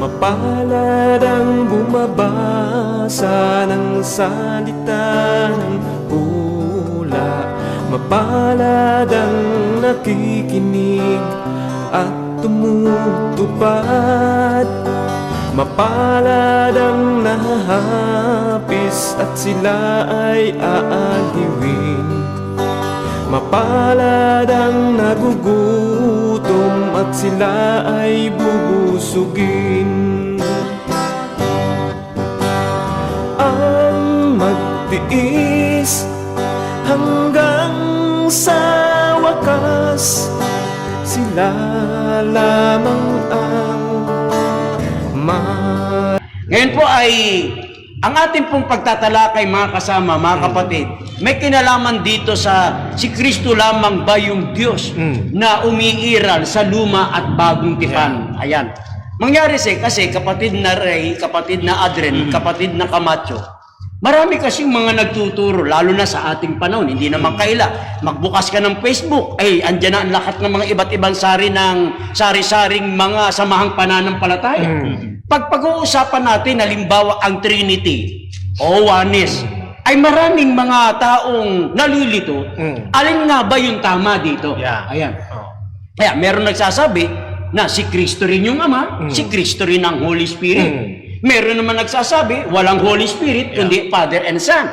Mapalad ang bumabasa ng salita ng pula. Mapalad ang nakikinig at tumutupad. Mapalad ang nahahapis at sila ay aaliwin. Mapalad ang nagugutom at sila ay bubusugin. Ang magtiis hanggang sa wakas, sila lamang ang Ngayon po ay ang ating pong pagtatalakay, mga kasama, mga kapatid, may kinalaman dito sa si Kristo lamang ba yung Diyos na umiiral sa luma at bagong tipan. Ayan. Mangyari kasi kapatid na Ray, kapatid na Adren, kapatid na Camacho, marami kasing mga nagtuturo, lalo na sa ating panahon, hindi naman kaila. Magbukas ka ng Facebook, ay andyan na ang lahat ng mga iba't ibang sari-saring mga samahang pananampalataya. Pag pag-uusapan natin, halimbawa, ang Trinity o Oneness, ay maraming mga taong nalilito. Alin nga ba yung tama dito? Ayan. Kaya meron nagsasabi na si Kristo rin yung Ama, si Kristo rin ang Holy Spirit. Meron naman nagsasabi, walang Holy Spirit, kundi Father and Son.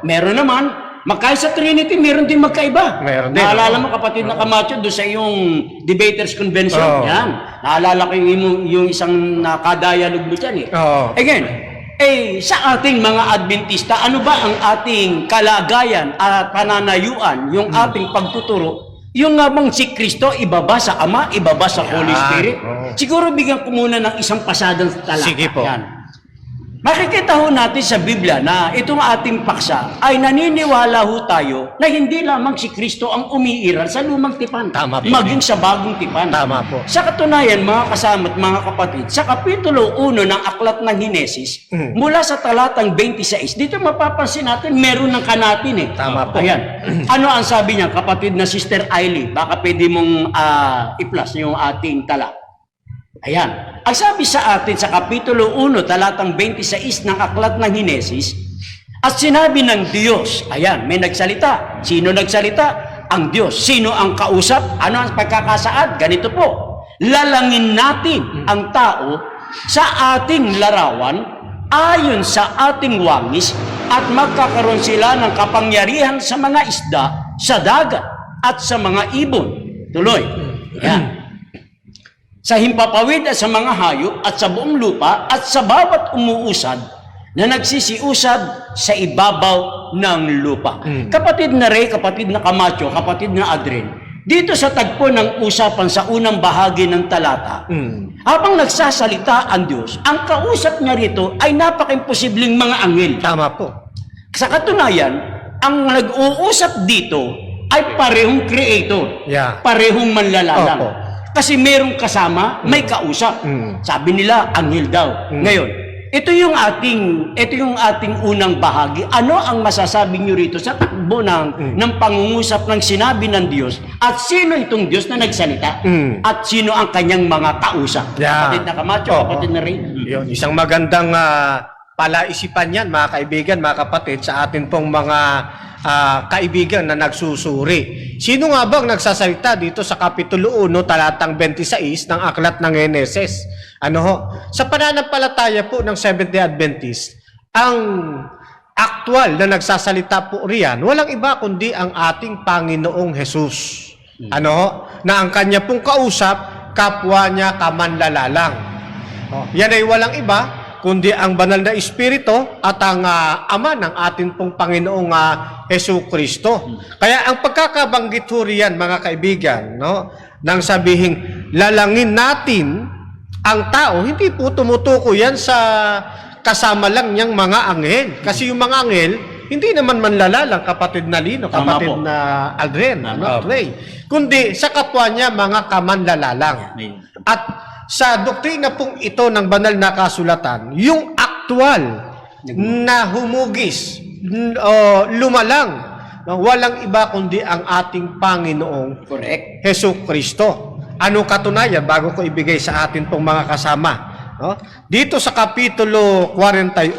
Meron naman, sa Trinity, meron din magkaiba. Naalala mo, kapatid na Camacho, doon sa iyong Debaters Convention. Yan. Naalala ko yung isang nakadialog mo dyan eh. Again, sa ating mga Adventista, ano ba ang ating kalagayan at pananayuan, yung ating pagtuturo? Yung nga bang si Kristo, ibaba sa Ama, ibaba sa Holy Spirit? Siguro bigyan ko muna ng isang pasadang talata. Sige po. Yan. Makikita ho natin sa Biblia na itong ating paksa ay naniniwala ho tayo na hindi lamang si Kristo ang umiiral sa lumang tipan, Tama po. maging sa bagong tipan. Tama po. Sa katunayan, mga kasama at mga kapatid, sa Kapitulo 1 ng Aklat ng Hinesis, mula sa talatang 26, dito mapapansin natin meron ng kanatin eh. Tama po. Ayan. Ano ang sabi niya, kapatid na Sister Ailey? Baka pwede mong i-plus yung ating tala. Ayan. Ang sabi sa atin sa Kapitulo 1, talatang 26 ng Aklat ng Hinesis, at sinabi ng Diyos, ayan, may nagsalita. Sino nagsalita? Ang Diyos. Sino ang kausap? Ano ang pagkakasaad? Ganito po. Lalangin natin ang tao sa ating larawan ayon sa ating wangis at magkakaroon sila ng kapangyarihan sa mga isda, sa dagat at sa mga ibon. Tuloy. Ayan. Sa himpapawid at sa mga hayop at sa buong lupa at sa bawat umuusad na nagsisiusad sa ibabaw ng lupa. Kapatid na Ray, kapatid na Camacho, kapatid na Adren, dito sa tagpo ng usapan sa unang bahagi ng talata, habang nagsasalita ang Diyos, ang kausap niya rito ay napaka-imposibleng mga anghel. Tama po. Sa katunayan, ang nag-uusap dito ay parehong creator, parehong manlalalang. Opo. Kasi merong kasama, may kausap. Sabi nila, anghel daw. Ngayon, ito yung ating unang bahagi. Ano ang masasabi niyo rito sa takbo ng pangungusap ng sinabi ng Diyos? At sino itong Diyos na nagsalita? At sino ang kanyang mga kausap? Kapatid na Camacho, kapatid na Ray. Yun, isang magandang palaisipan yan, mga kaibigan, mga kapatid, sa atin pong mga kaibigan na nagsusuri. Sino nga bang nagsasalita dito sa Kapitulo 1, talatang 26 ng Aklat ng Heneses? Ano ho? Sa pananampalataya po ng Seventh-day Adventist, ang aktual na nagsasalita po riyan, walang iba kundi ang ating Panginoong Jesus. Ano ho? Na ang kanya pong kausap, kapwa niya kamanlalalang. Yan ay walang iba kundi ang banal na Espiritu at ang Ama ng ating pong Panginoong Jesucristo. Kaya ang pagkakabanggit ho riyan, mga kaibigan, no, nang sabihing lalangin natin ang tao, hindi po tumutuko yan sa kasama lang niyang mga anghel. Kasi yung mga anghel, hindi naman manlalalang, kapatid na Lino, kapatid na Aldren, Ray, kundi sa kapwa niya mga kamanlalalang. At sa doktrina pong ito ng banal na kasulatan, yung aktual na humugis o lumalang, walang iba kundi ang ating Panginoong Jesucristo. Ano katunayan bago ko ibigay sa atin pong mga kasama? No? Dito sa Kapitulo 48,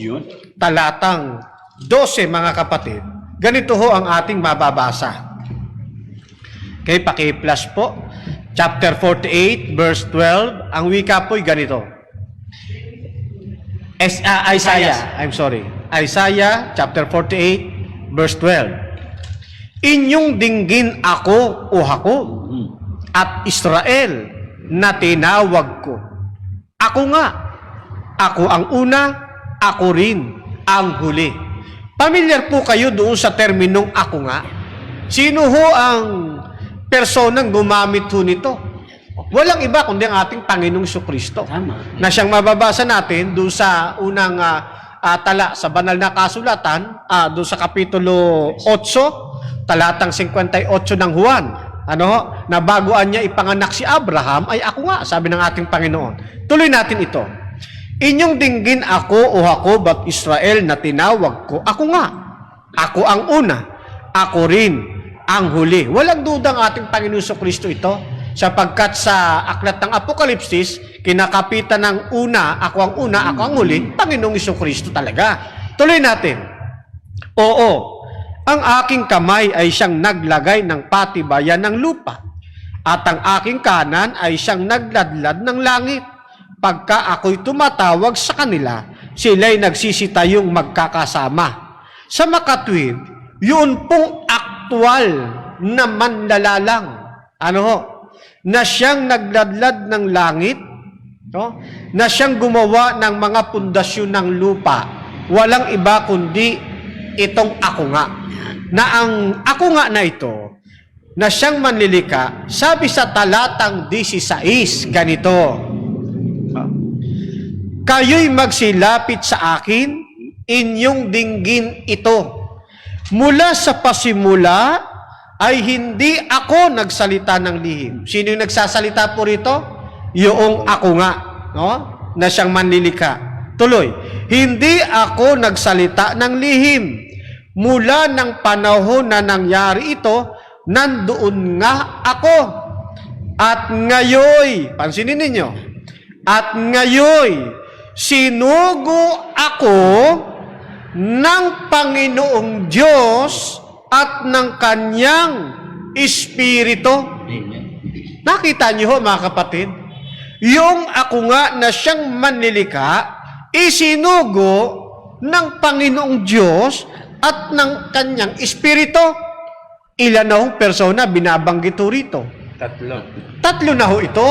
Yun. talatang 12, mga kapatid, ganito ho ang ating mababasa. Okay, paki-plus po. Chapter 48, verse 12, ang wika po'y ganito. Isaiah chapter 48, verse 12. Inyong dinggin ako, o Jacob, at Israel, na tinawag ko. Ako nga, ako ang una, ako rin ang huli. Pamilyar po kayo doon sa terminong ako nga? Sino ho ang personang gumamit ho nito? Walang iba kundi ang ating Panginoong Jesucristo. Tama. Na siyang mababasa natin doon sa unang tala sa banal na kasulatan, doon sa Kapitulo 8, talatang 58 ng Juan. Na bagoan niya ipanganak si Abraham, ay ako nga, sabi ng ating Panginoon. Tuloy natin ito. Inyong dinggin ako, o Jacob at Israel, na tinawag ko, ako nga. Ako ang una, ako rin ang huli. Walang dudang ating Panginoon Jesucristo ito, sapagkat sa aklat ng Apokalipsis, kinakapitan ng una, ako ang una, ako ang huli, Panginoong Jesucristo talaga. Tuloy natin. Oo, ang aking kamay ay siyang naglagay ng patibayan ng lupa, at ang aking kanan ay siyang nagladlad ng langit. Pagka ako'y tumatawag sa kanila, sila'y nagsisitayong magkakasama. Sa makatwid, yun pong aktwal na manlalalang. Na siyang nagladlad ng langit, na siyang gumawa ng mga pundasyon ng lupa. Walang iba kundi itong ako nga. Na ang ako nga na ito, na siyang manlilika, sabi sa talatang 16, ganito, kayo'y magsilapit sa akin, inyong dinggin ito. Mula sa pasimula, ay hindi ako nagsalita ng lihim. Sino yung nagsasalita po rito? Yung ako nga, na siyang manlilika. Tuloy, hindi ako nagsalita ng lihim. Mula ng panahon na nangyari ito, nandoon nga ako. At ngayoy, pansinin ninyo, at ngayoy, sinugo ako ng Panginoong Diyos at ng Kanyang Espiritu. Nakita niyo ho, mga kapatid? Yung ako nga na siyang manlilika, isinugo ng Panginoong Diyos at ng Kanyang Espiritu. Ilan na hong persona binabanggit ho rito? Tatlo na ho ito.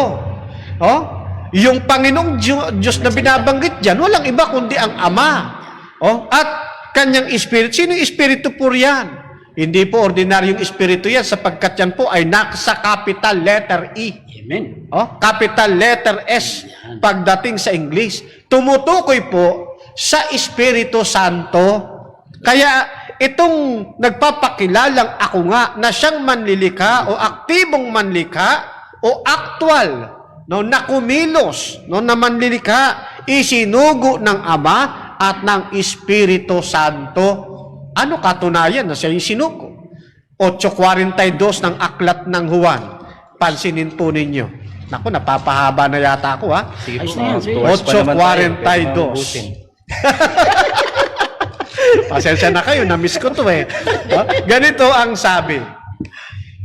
Yung Panginoong Diyos na binabanggit dyan, walang iba kundi ang Ama. At Kanyang Espiritu. Sino yung Espiritu po yan? Hindi po ordinaryong Espiritu yan, sapagkat yan po ay nasa capital letter E. Amen. Capital letter S pagdating sa English. Tumutukoy po sa Espiritu Santo. Kaya itong nagpapakilalang ako nga na siyang manlilika o aktibong manlika o actual na kumilos na manlilika, isinugo ng Ama at ng Espiritu Santo. Ano katunayan na siya yung sinugo? 8:42 ng aklat ng Juan. Pansinin po ninyo. Naku, napapahaba na yata ako, ha? Sige Ayos po, na yan, sige. 8:42. Pasensya na kayo, na-miss ko to eh. Ganito ang sabi.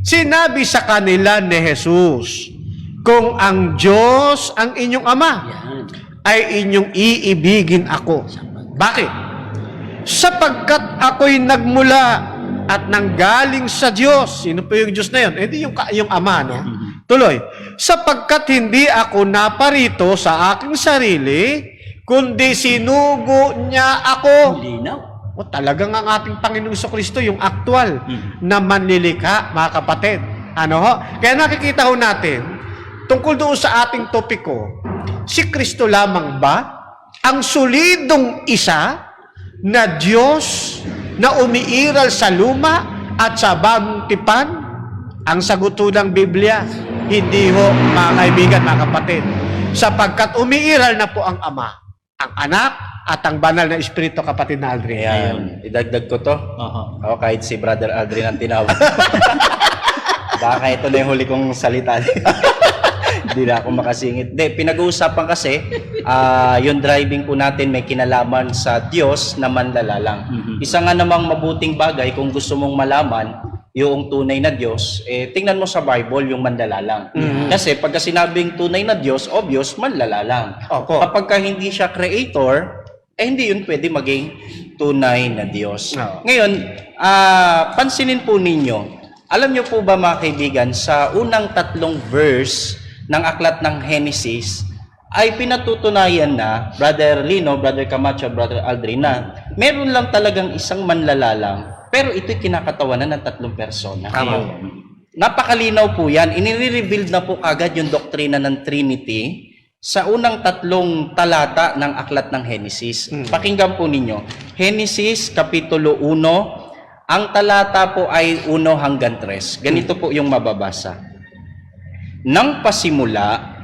Sinabi sa kanila ni Jesus, kung ang Diyos ang inyong Ama, ay inyong iibigin ako. Bakit? Sapagkat ako'y nagmula at nanggaling sa Diyos. Sino po yung Diyos na yun? Hindi yung Ama, no? Tuloy. Sapagkat hindi ako naparito sa aking sarili, kundi sinugo niya ako. Linaw. Talagang ang ating Panginoong Jesucristo, yung aktual na manlilika, mga kapatid. Kaya nakikita ho natin, tungkol doon sa ating topiko, si Kristo lamang ba ang solidong isa na Diyos na umiiral sa luma at sa bagong tipan? Ang sagot ng Biblia, hindi ho, mga kaibigan, mga kapatid. Sapagkat umiiral na po ang Ama, ang Anak, at ang banal na Espiritu, kapatid na Aldrin. Ayan, idagdag ko to. Ako kahit si Brother Aldrin ang tinawag. Baka ito na yung huli kong salita. Hindi na ako makasingit. Hindi, pinag-uusapan kasi, yung driving po natin may kinalaman sa Diyos na manlalalang. Isa nga namang mabuting bagay kung gusto mong malaman yung tunay na Diyos, tingnan mo sa Bible yung manlalalang. Kasi pagka sinabing tunay na Diyos, obvious, manlalalang. Opo. Kapag ka hindi siya creator, hindi yun pwede maging tunay na Diyos. Oo. Ngayon, pansinin po ninyo, alam niyo po ba mga kaibigan, sa unang 3 verse ng aklat ng Genesis, ay pinatutunayan na, Brother Lino, Brother Camacho, Brother Aldrin, na meron lang talagang isang manlalalang, pero ito'y kinakatawanan ng 3 persona. Tama. Napakalinaw po yan. Inire-reveal na po agad yung doktrina ng Trinity sa unang 3 talata ng aklat ng Genesis. Pakinggan po ninyo. Genesis, Kapitulo 1, ang talata po ay 1 hanggang 3. Ganito po yung mababasa. Nang pasimula,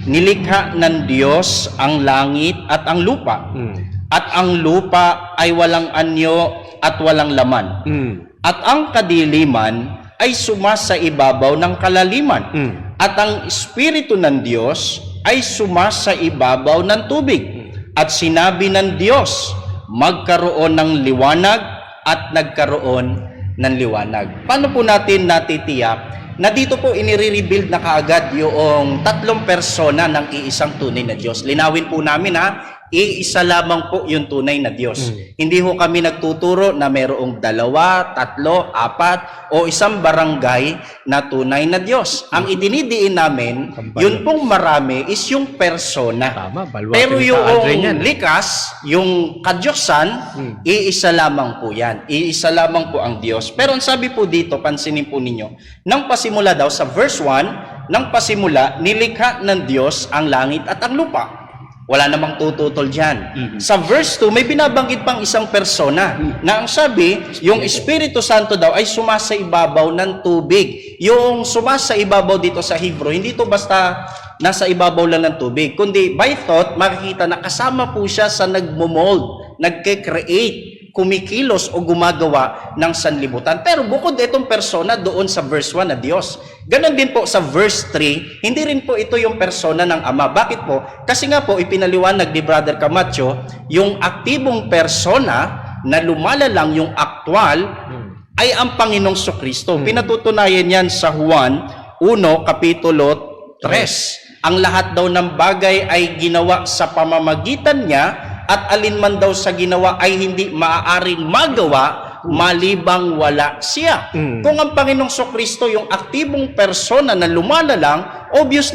nilikha ng Diyos ang langit at ang lupa. At ang lupa ay walang anyo at walang laman. At ang kadiliman ay sumasa ibabaw ng kalaliman. At ang Espiritu ng Diyos ay sumasa ibabaw ng tubig. At sinabi ng Diyos, magkaroon ng liwanag at nagkaroon ng liwanag. Paano po natin natitiyak na dito po inire-rebuild na kaagad yung 3 persona ng iisang tunay na Diyos? Linawin po namin iisa lamang po yung tunay na Diyos. Hindi ho kami nagtuturo na mayroong 2, 3, 4 o isang barangay na tunay na Diyos. Ang idinidiin namin, yun pong marami is yung persona. Tama, baluatin Pero sa yung Aldrin yan. likas, yung kadyosan, iisa lamang po yan. Iisa lamang po ang Diyos. Pero ang sabi po dito, pansinin po ninyo, nang pasimula daw sa verse 1, nang pasimula, nilikha ng Diyos ang langit at ang lupa. Wala namang tututol dyan. Sa verse 2, may binabanggit pang isang persona na ang sabi, yung Espiritu Santo daw ay sumasa ibabaw ng tubig. Yung sumasa ibabaw dito sa Hebrew, hindi to basta nasa ibabaw lang ng tubig, kundi by thought, makikita na kasama po siya sa nagmo-mold, nagke-create, kumikilos o gumagawa ng sanlibutan. Pero bukod itong persona doon sa verse 1 na Diyos. Ganon din po sa verse 3, hindi rin po ito yung persona ng Ama. Bakit po? Kasi nga po, ipinaliwanag ni Brother Camacho, yung aktibong persona na lumalalang yung aktwal ay ang Panginoong Sokristo. Pinatutunayan yan sa Juan 1, Kapitulo 3. Ang lahat daw ng bagay ay ginawa sa pamamagitan niya at alinman daw sa ginawa ay hindi maaaring magawa malibang wala siya. Kung ang Panginoong Sokristo yung aktibong persona na lumalalang, obvious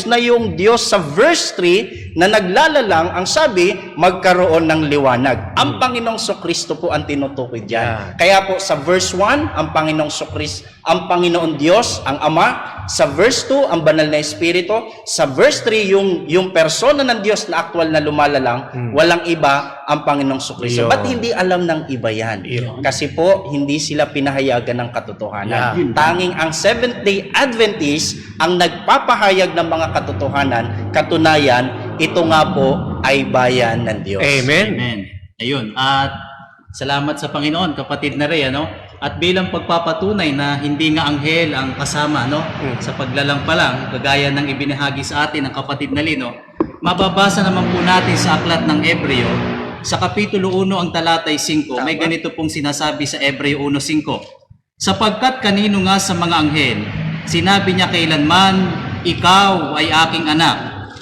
na yung Diyos sa verse 3 na naglalalang, ang sabi, magkaroon ng liwanag. Ang Panginoong Sokristo po ang tinutukoy diyan. Kaya po sa verse 1, ang Panginoong Sokristo, ang Panginoon Diyos, ang Ama. Sa verse 2, ang banal na Espiritu. Sa verse 3, yung persona ng Diyos na aktwal na lumalalang, walang iba ang Panginoong Sokristo. Ba't hindi alam ng iba yan? Kasi po, hindi sila pinahayagan ng katotohanan. Tanging ang Seventh-day Adventist ang nagpapahayag ng mga katotohanan, katunayan, ito nga po ay bayan ng Diyos. Amen. Amen. Ayun. At salamat sa Panginoon, kapatid na Rhea, no? At bilang pagpapatunay na hindi nga anghel ang kasama, no? Sa paglalang pa lang, kagaya ng ibinahagi sa atin ng kapatid na Lino, mababasa naman po natin sa aklat ng Ebreo, sa Kapitulo 1, ang talatay 5, may ganito pong sinasabi sa Ebreo 1:5. Sapagkat kanino nga sa mga anghel, sinabi niya kailanman, ikaw ay aking anak,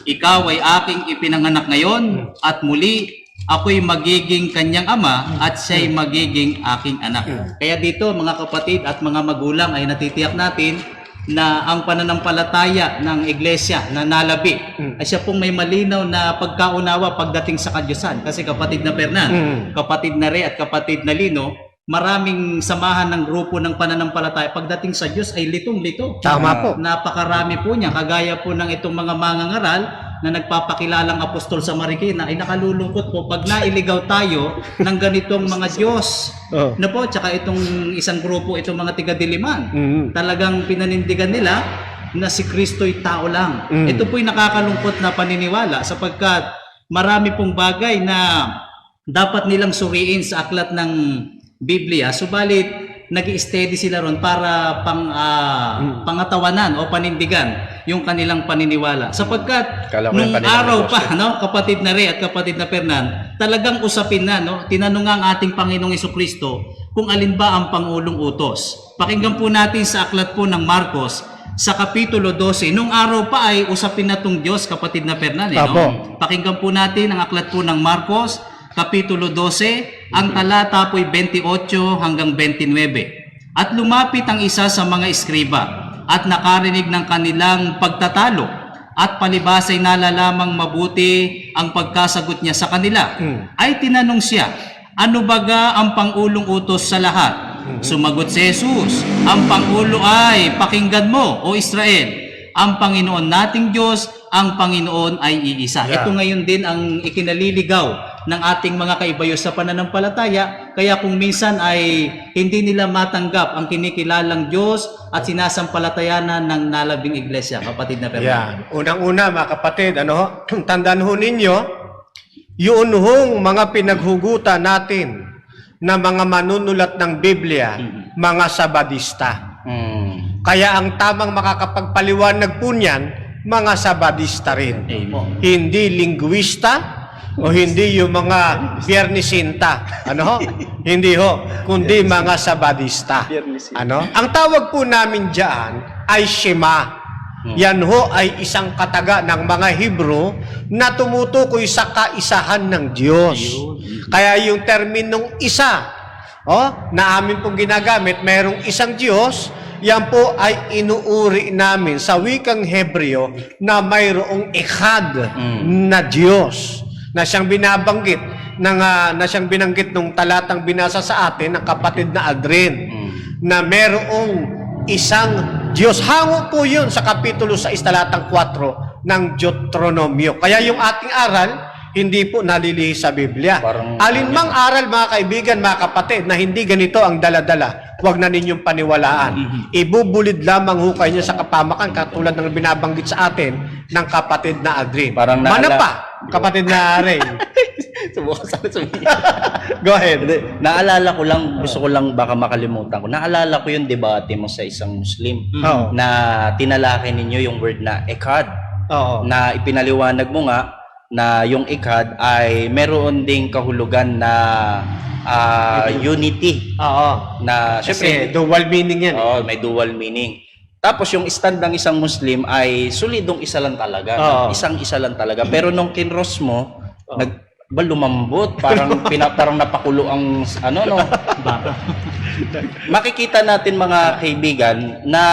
ikaw ay aking ipinanganak ngayon, at muli, ako'y magiging kanyang ama at siya'y magiging aking anak. Kaya dito mga kapatid at mga magulang ay natitiyak natin na ang pananampalataya ng iglesia na nalabi ay siya pong may malinaw na pagkaunawa pagdating sa kadyusan. Kasi kapatid na Fernan, kapatid na Rhea at kapatid na Lino, maraming samahan ng grupo ng pananampalataya pagdating sa Diyos ay litong-lito. Tama po. Napakarami po niya. Kagaya po ng itong mga mangangaral na nagpapakilalang apostol sa Marikina ay nakalulungkot po pag nailigaw tayo ng ganitong mga Diyos. Na po, tsaka itong isang grupo, itong mga tiga-diliman. Talagang pinanindigan nila na si Kristo'y tao lang. Ito po'y nakakalungkot na paniniwala sapagkat marami pong bagay na dapat nilang suriin sa aklat ng Biblia, subalit nag-steady sila ron para pangatawanan o panindigan yung kanilang paniniwala. Sapagkat Kala ko nung yung kanilang araw negosyo. pa, no, kapatid na Ray at kapatid na Fernan, talagang usapin na, no, tinanong nga ang ating Panginoong Jesucristo kung alin ba ang Pangulong utos. Pakinggan po natin sa aklat po ng Marcos, sa Kapitulo 12. Nung araw pa ay usapin na tong Diyos, kapatid na Fernan. Apo. Pakinggan po natin ang aklat po ng Marcos, Kapitulo 12, ang talata po'y 28 hanggang 29. At lumapit ang isa sa mga eskriba at nakarinig ng kanilang pagtatalo at palibas ay nalalamang mabuti ang pagkasagot niya sa kanila. Ay tinanong siya, ano baga ang pangulong utos sa lahat? Sumagot si Jesus, ang pangulo ay pakinggan mo, o Israel, ang Panginoon nating Diyos, ang Panginoon ay iisa. Yeah. Ito ngayon din ang ikinaliligaw ng ating mga kaibayo sa pananampalataya. Kaya kung minsan ay hindi nila matanggap ang kinikilalang Diyos at sinasampalatayanan ng nalabing iglesia, kapatid na Fernando. Yan. Unang-una, mga kapatid, tandaan ho ninyo, yun hong mga pinaghugutan natin na mga manunulat ng Biblia, mga Sabadista. Kaya ang tamang makakapagpaliwanag po niyan, mga Sabadista rin. Hindi linguista o hindi yung mga Biernesinta. Hindi ho, kundi mga Sabadista. Ang tawag po namin diyan ay Shema. Yan ho ay isang kataga ng mga Hebrew na tumutukoy sa kaisahan ng Diyos. Kaya yung terminong isa, na amin pong ginagamit, mayroong isang Diyos, yan po ay inuuri namin sa wikang Hebreo na mayroong Echad na Diyos na siyang binabanggit na siyang binanggit nung talatang binasa sa atin ng kapatid na Adren na mayroong isang Diyos. Hango po yun sa Kapitulo 6, talatang 4 ng Deuteronomio. Kaya yung ating aral, hindi po nalilihis sa Biblia. Alinmang aral, mga kaibigan, mga kapatid, na hindi ganito ang daladala, huwag na ninyong paniwalaan. Ibubulid lamang ho kayo niya sa kapamakan, katulad ng binabanggit sa atin ng kapatid na Adrin. Parang Manapa, kapatid na Ray. Subukan sana sabihin. Go ahead. Naalala ko lang, gusto ko lang baka makalimutan ko. Naalala ko yung debate mo sa isang Muslim Oo. na tinalakay ninyo yung word na Echad. Oo. Na ipinaliwanag mo nga na yung Echad ay meron ding kahulugan na unity. Oo. Na Kasi syempre, dual meaning yan. may dual meaning. Tapos yung stand ng isang Muslim ay solidong isa lang talaga. Oo. Isang-isa lang talaga. Pero nung kinros mo, lumambot, parang parang napakulo ang Makikita natin, mga kaibigan, na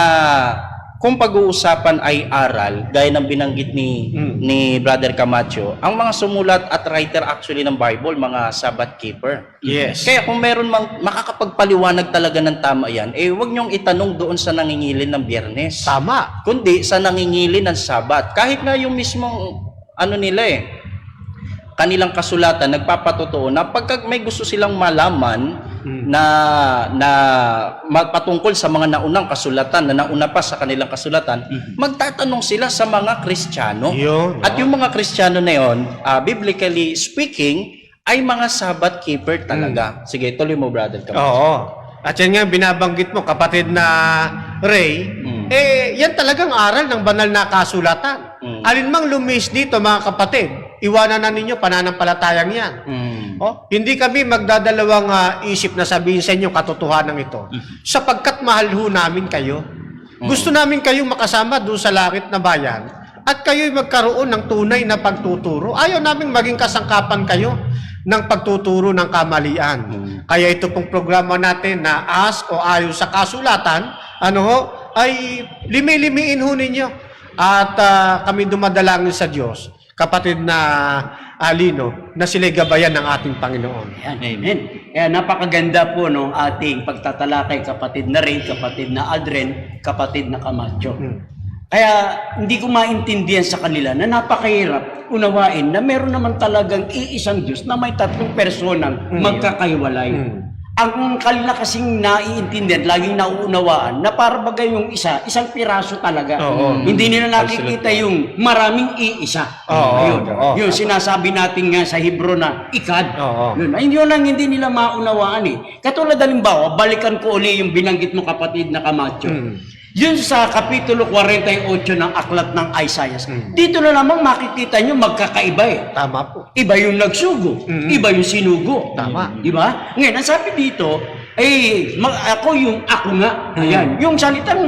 kung pag-uusapan ay aral, gaya ng binanggit ni Brother Camacho, ang mga sumulat at writer actually ng Bible, mga Sabbath keeper. Yes. Kaya kung meron mang makakapagpaliwanag talaga ng tama yan, huwag niyong itanong doon sa nangingilin ng Biyernes. Tama. Kundi sa nangingilin ng Sabat. Kahit nga yung mismong kanilang kasulatan nagpapatotoo na pagka may gusto silang malaman na patungkol sa mga naunang kasulatan, na nauna pa sa kanilang kasulatan, magtatanong sila sa mga Kristiyano. Yun, At yung mga Kristiyano na yun, biblically speaking, ay mga Sabbath keeper talaga. Sige, tuloy mo, brother. Oo. At yan nga binabanggit mo, kapatid na Ray, yan talagang aral ng banal na kasulatan. Alinmang lumis dito, mga kapatid, iwanan na ninyo pananampalatayang yan. Hindi kami magdadalawang isip na sabihin sa inyo katotohanan ito. Sapagkat mahal ho namin kayo. Gusto namin kayong makasama doon sa langit na bayan at kayo'y magkaroon ng tunay na pagtuturo. Ayaw namin maging kasangkapan kayo ng pagtuturo ng kamalian. Kaya ito pong programa natin na ask o ayon sa kasulatan, ay limi-limiin ho ninyo. At kami dumadalangin sa Diyos, kapatid na Alino, na sila'y gabayan ng ating Panginoon. Ayan, amen. Kaya napakaganda po ng ating pagtatalakay, kapatid na Ray, kapatid na Adren, kapatid na Camacho. Kaya hindi ko maintindihan sa kanila na napakahirap unawain na meron naman talagang iisang Diyos na may tatlong personang magkakaiwalay. ang kanila kasing naiintindihan, laging nauunawaan, na para bagay yung isang piraso talaga. Hindi nila nakikita yung maraming iisa. Yun, sinasabi natin nga sa Hebro na ikad. Yun ang hindi nila maunawaan eh. Katulad halimbawa, balikan ko uli yung binanggit mo kapatid na Camacho. Yun sa Kapitulo 48 ng Aklat ng Isaiah. Dito na namang makikita nyo magkakaiba eh. Tama po. Iba yung nagsugo, iba yung sinugo. Tama. Diba? Ngayon, ang sabi dito, ako yung ako nga. Ayan. Yung salitang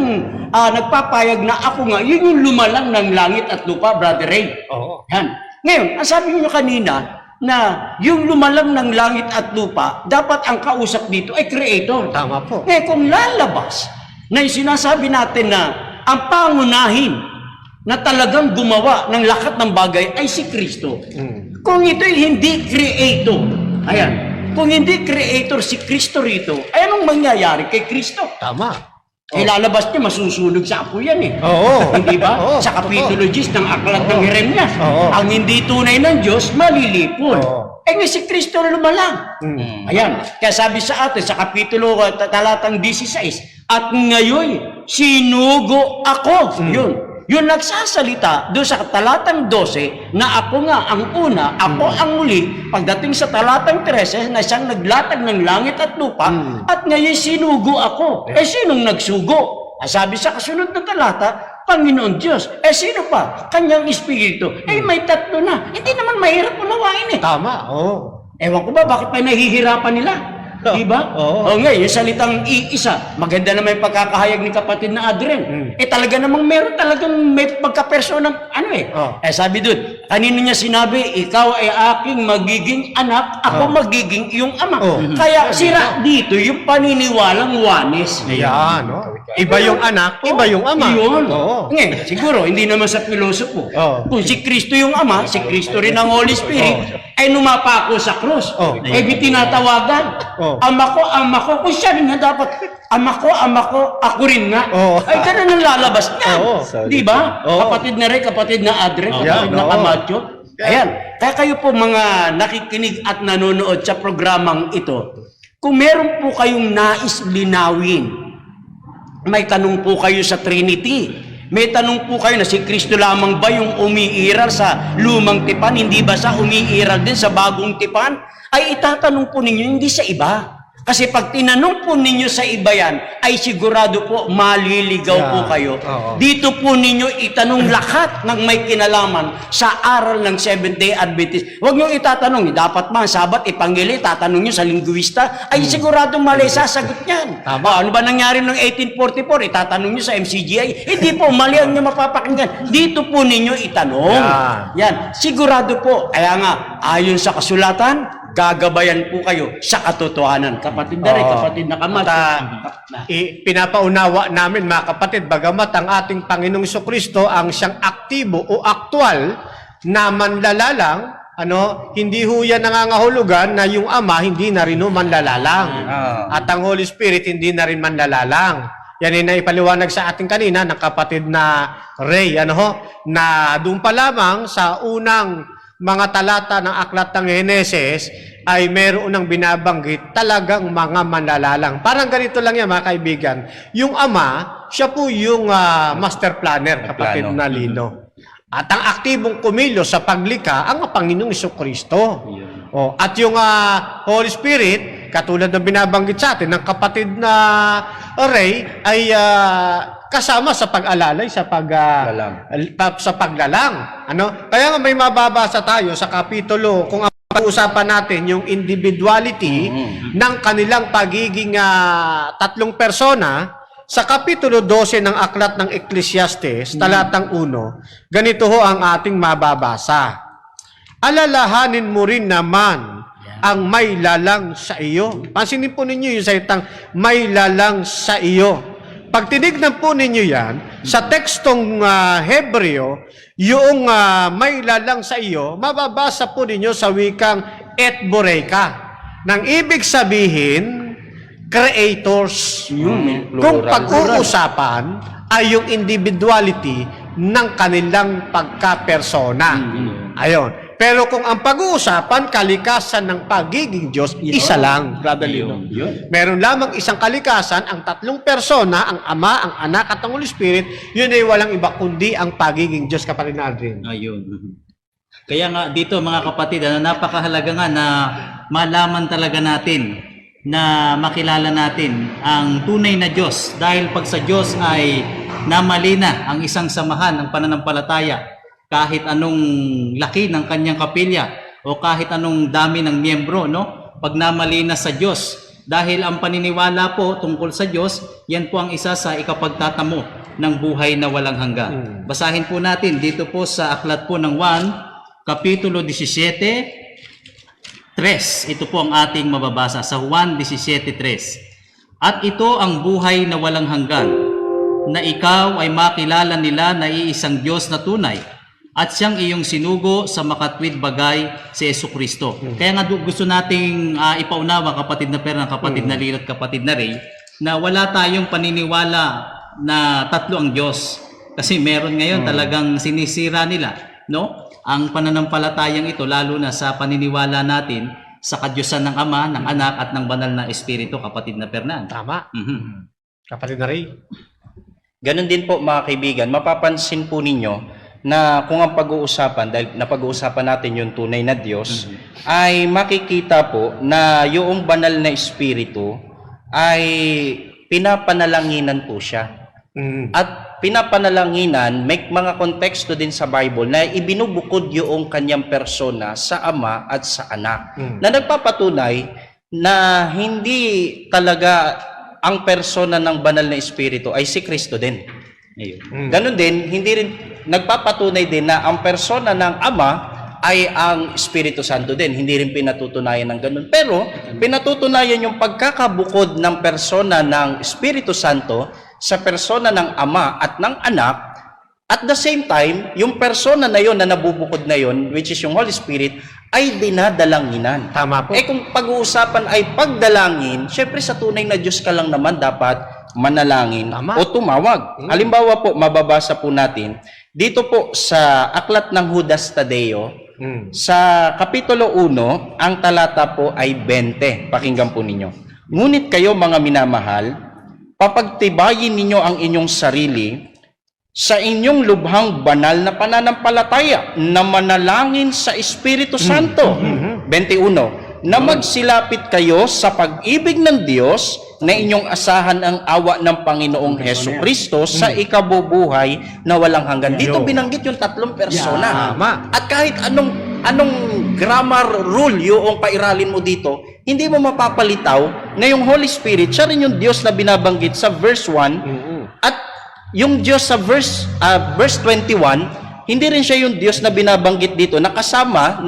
nagpapayag na ako nga, yun yung lumalang ng langit at lupa, Brother Ray. Oo. Yan. Ngayon, ang sabi niyo kanina, na yung lumalang ng langit at lupa, dapat ang kausap dito ay Creator. Tama po. Ngayon, kung lalabas na yung sinasabi natin na ang pangunahin na talagang gumawa ng lahat ng bagay ay si Kristo. Kung ito'y hindi Creator, ayan, kung hindi Creator si Kristo rito, ay anong mangyayari kay Kristo? Tama. Ilalabas niya, masusunog sa apo yan eh. Oo. Hindi ba? Oo, Sa Kapitulo 10 ng Aklat ng Jeremias, Oo. ang hindi tunay ng Diyos, malilipol. Oo. Nga si Kristo lumalang. Ayan. Kaya sabi sa atin, sa Kapitulo talatang 16, at ngayon, sinugo ako. Yun nagsasalita doon sa talatang 12 na ako nga ang una, ako ang muli, pagdating sa talatang 13 na siyang naglatag ng langit at lupa, at ngayon sinugo ako. Sinong nagsugo? Sabi sa kasunod na talata, Panginoon Diyos. Sino pa? Kanyang Espiritu. May tatlo na. Hindi naman mahirap unawain eh. Tama. Oo. Ewan ko ba, bakit pa nahihirapan nila? Diba? Oo. Ngayon, yung salitang iisa, maganda naman yung pagkakahayag ni kapatid na Adrian. Talaga namang meron talagang may pagkapersonang sabi doon, kanino niya sinabi, ikaw ay aking magiging anak, ako magiging iyong ama. Kaya sira dito yung paniniwalang wanes. Ayan, no? Iba yung anak, iba yung ama. Yun. Oo. Ngayon, siguro, hindi naman sa pilosopo. Oo. Kung si Kristo yung ama, si Kristo rin ang Holy Spirit, ay numapa ako sa krus. Tinatawagan. Ama ko. Kung siya rin nga dapat, ama ko, ako rin nga. Ay, ganun ang lalabas niya. Di ba? Kapatid na rin, kapatid na Adre, kapatid na Camacho. Ayan. Kaya kayo po mga nakikinig at nanonood sa programang ito, kung meron po kayong nais linawin, may tanong po kayo sa Trinity. May tanong po kayo na si Kristo lamang ba yung umiiral sa lumang tipan? Hindi ba sa umiiral din sa bagong tipan? Ay itatanong po ninyo hindi sa iba. Kasi pag tinanong po ninyo sa iba yan, ay sigurado po maliligaw po kayo. Dito po ninyo itanong lahat ng may kinalaman sa aral ng Seventh-day Adventist. Huwag nyo itatanong, dapat ba ang Sabat ipangili, tatanong nyo sa linguista, ay sigurado mali sasagot yan. Ano ba nangyari noong 1844? Itatanong nyo sa MCGI, hindi po, mali ang nyo mapapakinggan. Dito po ninyo itanong. Yan, sigurado po. Kaya nga, ayon sa kasulatan, gagabayan po kayo sa katotohanan. Kapatid na rin, kapatid na Camacho. Pinapaunawa namin mga kapatid, bagamat ang ating Panginoong Jesucristo ang siyang aktibo o aktwal na manlalalang, hindi ho yan nangangahulugan na yung Ama hindi na rin ho manlalalang. At ang Holy Spirit hindi na rin manlalalang. Yan ay naipaliwanag sa ating kanina ng kapatid na Ray, na doon pa lamang sa unang mga talata ng Aklat ng Heneses ay meron ng binabanggit talagang mga manlalalang. Parang ganito lang yan mga kaibigan. Yung Ama, siya po yung master planner, kapatid na Lino. At ang aktibong kumilo sa paglikha ang Panginoong Jesucristo. At yung Holy Spirit, katulad ng binabanggit sa atin ng kapatid na Ray, ay kasama sa pag-alalay, sa paglalang. Kaya nga may mababasa tayo sa kapitulo, kung pag-uusapan natin yung individuality ng kanilang pagiging tatlong persona, sa kapitulo 12 ng Aklat ng Ecclesiastes, talatang 1, ganito ho ang ating mababasa. Alalahanin mo rin naman ang may lalang sa iyo. Pansinin po ninyo yung salitang may lalang sa iyo. Pag tinignan po ninyo yan, sa tekstong Hebreo, yung may lalang sa iyo, mababasa po ninyo sa wikang et boreka. Nang ibig sabihin, creators. Kung pag-uusapan ay yung individuality ng kanilang pagkapersona. Ayon. Pero kung ang pag-uusapan, kalikasan ng pagiging Diyos, isa lang, Brother Lino. Meron lamang isang kalikasan, ang tatlong persona, ang Ama, ang Anak, at ang Holy Spirit, yun ay walang iba kundi ang pagiging Diyos, kapatid na Adrian. Ayun. Kaya nga dito mga kapatid, napakahalaga nga na malaman talaga natin, na makilala natin ang tunay na Diyos. Dahil pag sa Diyos ay namali na ang isang samahan ng pananampalataya, kahit anong laki ng kanyang kapilya o kahit anong dami ng miyembro, no? Pag namali na sa Diyos, dahil ang paniniwala po tungkol sa Diyos, yan po ang isa sa ikapagtatamo ng buhay na walang hanggan. Basahin po natin dito po sa aklat po ng 1, Kapitulo 17, 3. Ito po ang ating mababasa sa 1:17:3. At ito ang buhay na walang hanggan, na ikaw ay makilala nila na iisang Diyos na tunay, at siyang iyong sinugo sa makatwid bagay si Jesucristo. Kaya nga gusto nating ipaunawa, kapatid na Perna, kapatid na Lilo at kapatid na Ray, na wala tayong paniniwala na tatlo ang Diyos. Kasi meron ngayon talagang sinisira nila, no? Ang pananampalatayang ito, lalo na sa paniniwala natin sa kadyusan ng Ama, ng Anak, at ng Banal na Espiritu, kapatid na Fernan. Tama. Mhm. Kapatid na Ray. Ganon din po mga kaibigan, mapapansin po ninyo na kung ang pag-uusapan, dahil napag-uusapan natin yung tunay na Diyos, ay makikita po na yung banal na Espiritu ay pinapanalanginan po siya. At pinapanalanginan, may mga konteksto din sa Bible na ibinubukod yung kanyang persona sa Ama at sa Anak. Na nagpapatunay na hindi talaga ang persona ng banal na Espiritu ay si Kristo din. Ganon din, hindi rin nagpapatunay din na ang persona ng Ama ay ang Espiritu Santo din. Hindi rin pinatutunayan ng ganun. Pero pinatutunayan yung pagkakabukod ng persona ng Espiritu Santo sa persona ng Ama at ng Anak. At the same time, yung persona na yon na nabubukod na yon, which is yung Holy Spirit, ay dinadalanginan. Tama po. Kung pag-uusapan ay pagdalangin, syempre sa tunay na Diyos ka lang naman dapat manalangin Tama. o tumawag. Halimbawa po, mababasa po natin dito po sa aklat ng Judas Tadeo, sa Kapitulo 1, ang talata po ay 20. Pakinggan po ninyo. Ngunit kayo mga minamahal, papagtibayin ninyo ang inyong sarili sa inyong lubhang banal na pananampalataya na manalangin sa Espiritu Santo. 21. Na magsilapit kayo sa pag-ibig ng Diyos na inyong asahan ang awa ng Panginoong Hesukristo sa ikabubuhay na walang hanggan. Dito binanggit yung tatlong persona. Tama. At kahit anong grammar rule yung pairalin mo dito, hindi mo mapapalitaw na yung Holy Spirit, siya rin yung Diyos na binabanggit sa verse 1, at yung Diyos sa verse 21, hindi rin siya yung Diyos na binabanggit dito na kasama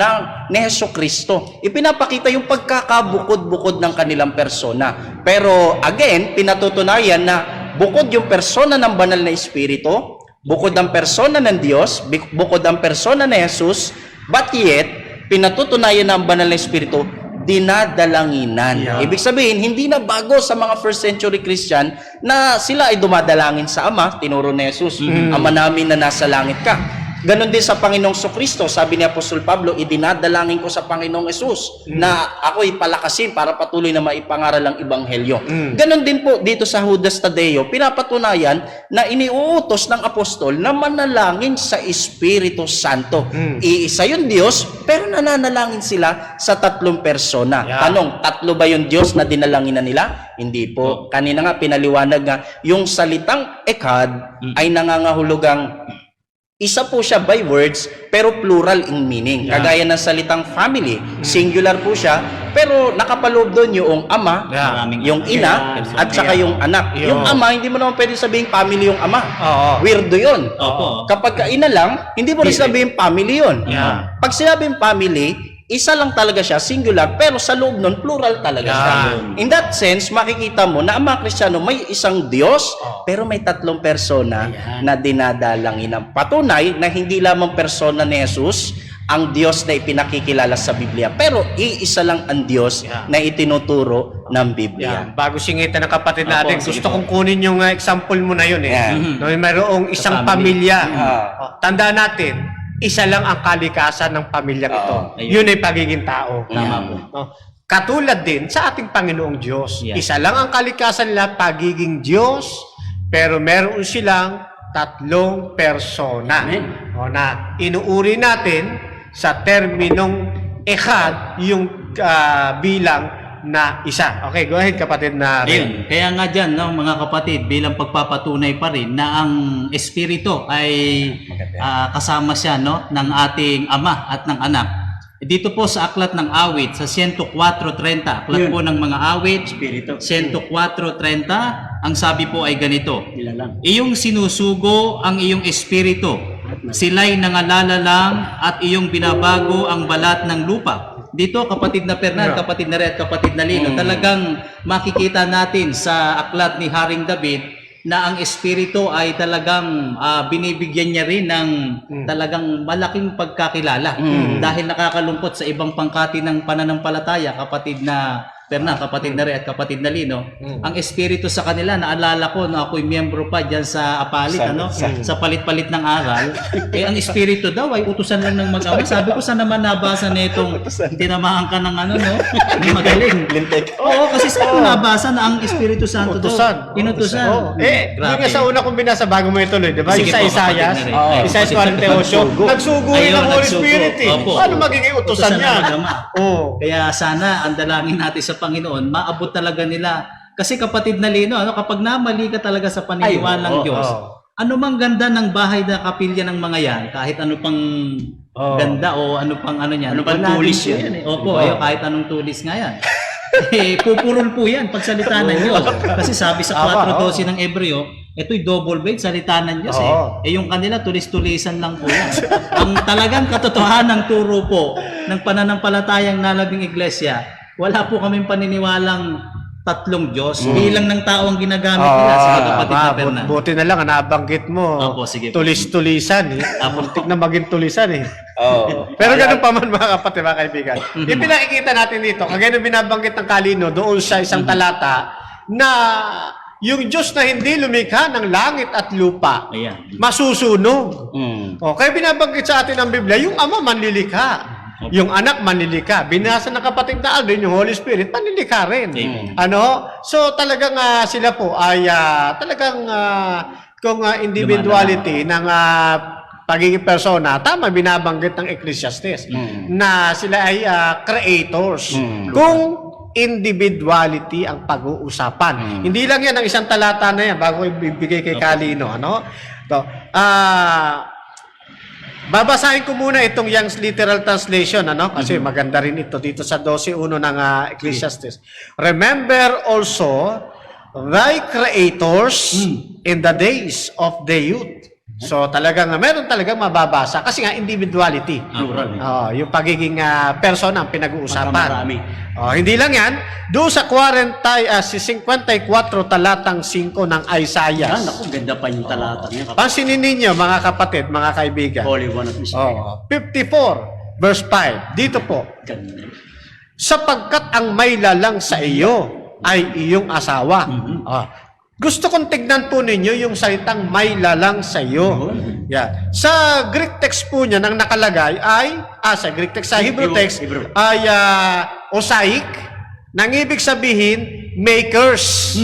ni Hesukristo. Ipinapakita yung pagkakabukod-bukod ng kanilang persona. Pero again, pinatutunayan na bukod yung persona ng banal na Espiritu, bukod ang persona ng Diyos, bukod ang persona ni Jesus, but yet, pinatutunayan ng banal na Espiritu, dinadalanginan. Ibig sabihin, hindi na bago sa mga first century Christian na sila ay dumadalangin sa Ama, tinuro ni Jesus, Ama namin na nasa langit ka. Ganon din sa Panginoong Kristo, sabi ni Apostol Pablo, idinadalangin ko sa Panginoong Jesus na ako'y palakasin para patuloy na maipangaral ang Ebanghelyo. Ganon din po dito sa Judas Tadeo, pinapatunayan na iniuutos ng apostol na manalangin sa Espiritu Santo. Iisa yung Diyos, pero nananalangin sila sa tatlong persona. Tanong, tatlo ba yung Diyos na dinalanginan nila? Hindi po. Kanina nga pinaliwanag nga, yung salitang ekad ay nangangahulugang isa po siya by words, pero plural in meaning. Kagaya ng salitang family, singular po siya, pero nakapaloob doon yung ama, yung ina, at saka yung anak. Yung ama, hindi mo naman pwede sabihin family yung ama. Weirdo yun. Kapag ina lang, hindi mo rin sabihin family yun. Pag sinabing family, isa lang talaga siya, singular, pero sa loob nun, plural talaga siya. In that sense, makikita mo na ang mga Kristiyano may isang Diyos, pero may tatlong persona na dinadalangin. Patunay na hindi lamang persona ni Jesus ang Diyos na ipinakikilala sa Biblia, pero iisa lang ang Diyos na itinuturo ng Biblia. Bago singitan ng kapatid natin, gusto kong kunin yung example mo na yun. No, mayroong isang pamilya. Tandaan natin, isa lang ang kalikasan ng pamilyang ito. ayun. Yun ay pagiging tao. Tama po. No? Katulad din sa ating Panginoong Diyos. Yeah. Isa lang ang kalikasan nila, pagiging Diyos, pero meron silang tatlong persona. O, na inuuri natin sa terminong echad, yung bilang na isa. Okay, go ahead kapatid na Ayun, kaya nga dyan, no, mga kapatid, bilang pagpapatunay pa rin na ang Espiritu ay kasama siya, no, ng ating Ama at ng Anak. Dito po sa Aklat ng Awit, sa 104.30, Aklat po ng mga Awit, Espiritu. 104.30, ang sabi po ay ganito, Ilalang. iyong sinusugo ang iyong espiritu, sila'y nangalala lang at iyong binabago ang balat ng lupa. Dito, kapatid na Fernand, kapatid na Red, kapatid na Lino, talagang makikita natin sa aklat ni Haring David na ang espiritu ay talagang binibigyan niya rin ng talagang malaking pagkakilala. Dahil nakakalungkot sa ibang pangkati ng pananampalataya, kapatid na Fernand, kapatid na Red, at kapatid na Lino, ang espiritu sa kanila, naalala ko na ako'y miyembro pa dyan sa Apalit, sa palit-palit ng aral, ang espiritu daw ay utusan lang ng mag-ama. Sabi ko, saan naman nabasa na itong tinamaan ka ng magaling. Oo, kasi saan ko nabasa na ang Espiritu Santo daw? Inutusan. Yung nga sa una kong binasa bago mo ituloy, di ba? Sige Yung sa po, kapatid Isaias, na rin. Isaias 48, nagsugo rin Ayun, ang Holy nagsugo. Spirit eh. Opo. Paano magiging utusan Utusan yan? ng mag-ama. Oo. Kaya sana ang dalangin natin sa Panginoon, maabot talaga nila. Kasi kapatid na Lino, kapag namali ka talaga sa paniniwala ng Diyos, ano mang ganda ng bahay na kapilya ng mga yan, kahit ano pang ganda o ano pang ano yan. Ano pang wala tulis din po yan. Opo, kahit anong tulis nga yan. Pupurol po yan pag salita ng Diyos. Kasi sabi sa 4:12 ng Ebreo, ito'y double blade, salita ng Diyos yung kanila tulis-tulisan lang po yan. Ang talagang katotohanan ng turo po ng pananampalatayang nalabing iglesia, wala po kaming paniniwalang tatlong Diyos. Bilang ng tao ang ginagamit nila sa kapatid na Fernand. Buti na lang, nabanggit mo. Opo, sige po. Tulis-tulisan eh. Muntik na maging tulisan eh. Pero ganun pa man mga kapatid, mga kaibigan. Yung pinakikita natin dito, kagaya ng binabanggit ng Kalino doon sa isang talata, na yung Diyos na hindi lumikha ng langit at lupa, Ayan. masusunog. Kaya binabanggit sa atin ang Biblia, yung Ama manlilikha. Yung anak manlilikha. Binasa ng kapatid na Alvin, yung Holy Spirit, manlilikha rin. So talagang sila po ay talagang kung individuality ng pagiging persona, tama binabanggit ng Ecclesiastes na sila ay creators. Kung individuality ang pag-uusapan. Hindi lang yan ang isang talata na yan bago ibigay kay Kalino. Babasahin ko muna itong Young's Literal Translation, kasi maganda rin ito dito sa 12:1 ng Ecclesiastes. Remember also thy creators in the days of the youth. So talagang meron talagang mababasa kasi nga individuality. Yung pagiging persona ang pinag-uusapan. Hindi lang yan, doon sa 54 talatang 5 ng Isaiah. Naku, ganda pa yung talata niya. Pansinin ninyo mga kapatid, mga kaibigan. Holy One of Israel. 54 verse 5. Dito po. Ganda. Sapagkat ang may lalang sa iyo ay iyong asawa. Gusto kong tignan po ninyo yung salitang may lalang sa iyo. Sa Greek text po niya nang nakalagay ay, sa Greek text, sa Hebrew text, ay osaik, nang ibig sabihin, makers.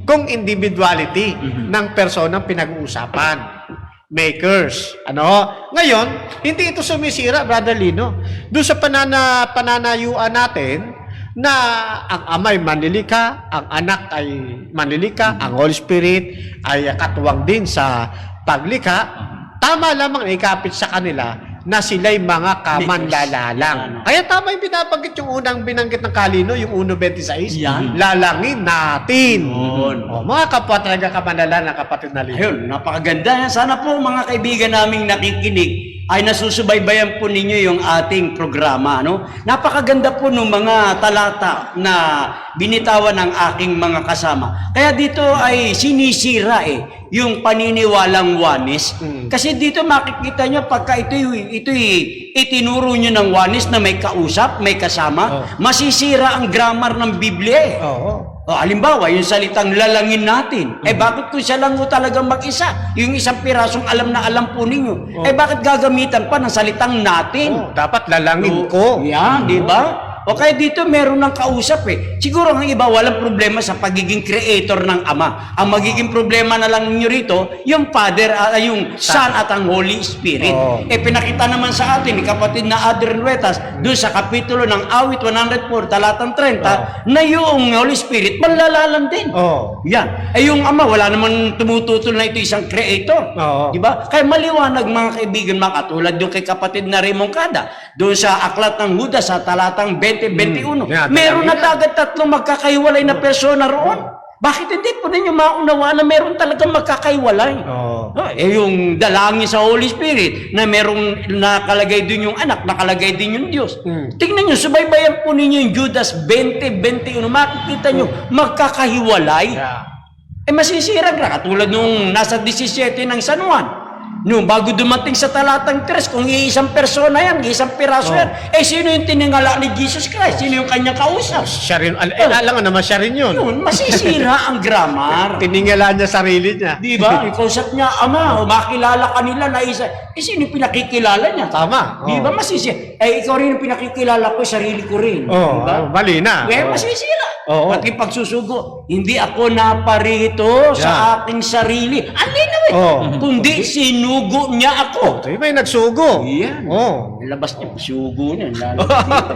Kung individuality ng personang pinag-uusapan. Makers. Ngayon, hindi ito sumisira, Brother Lino. Doon sa pananayuan natin, na ang Ama ay manlilikha, ang Anak ay manlilikha, ang Holy Spirit ay katuwang din sa paglikha, tama lamang na ikapit sa kanila na sila'y mga kamanlalalang. Kaya tama yung binabanggit yung unang binanggit ng Kalino, yung 1:26, lalangin natin. Mga kapwa talaga kamanlalalang, kapatid na Lino. Ayun, napakaganda. Sana po mga kaibigan naming nakikinig ay nasusubaybayan po ninyo yung ating programa. Napakaganda po ng mga talata na binitawan ng aking mga kasama. Kaya dito ay sinisira yung paniniwalang wanis. Kasi dito makikita nyo pagka ito'y itinuro nyo ng wanis na may kausap, may kasama, masisira ang grammar ng Biblia. halimbawa, yung salitang lalangin natin. Bakit kung siya lang po talagang mag-isa? Yung isang pirasong alam na alam po ninyo. Bakit gagamitan pa ng salitang natin? Dapat lalangin ko. Yan, di ba? O kaya dito meron ng kausap Siguro ang iba walang problema sa pagiging creator ng Ama. Ang magiging problema na lang ninyo rito, yung Father, yung Son at ang Holy Spirit. Pinakita naman sa atin ni kapatid na Adrian Ruetas doon sa kapitulo ng Awit 104, talatang 30, na yung Holy Spirit manlalalang din. Yan. Yung Ama, wala naman tumututol na ito isang creator. Di ba? Kaya maliwanag mga kaibigan, mga katulad doon kay kapatid na Raymond Kada, doon sa Aklat ng Judas sa talatang 20-21. Meron na agad tatlong magkakahiwalay na persona roon. Bakit hindi po ninyo maunawaan na meron talagang magkakahiwalay? Yung dalangin sa Holy Spirit na merong nakalagay din yung anak, nakalagay din yung Diyos. Tingnan nyo, subaybayan po ninyo yung Judas 20-21. Makikita nyo, magkakahiwalay. Masisira ka. Katulad nung nasa 17 ng San Juan. No, bago dumating sa talatang 3, kung iisang persona yan, isang piraso yan, sino yung tiningala ni Jesus Christ? Sino yung kanyang kausap? Siya rin, alam nga naman siya rin yun. Yun, masisira ang grammar. Tiningala niya sarili niya. Di ba? Ikausap niya, Ama, makilala ka nila na isa. Sino yung pinakikilala niya? Tama. Di ba? Masisira. Ikaw rin yung pinakikilala ko, sarili ko rin. Diba? Mali na. Masisira. Pati pagsusugo, hindi ako naparito sa aking sarili. Alin kundi sinugo niya ako. May nagsugo. Yan. Labas niya, sugo niya.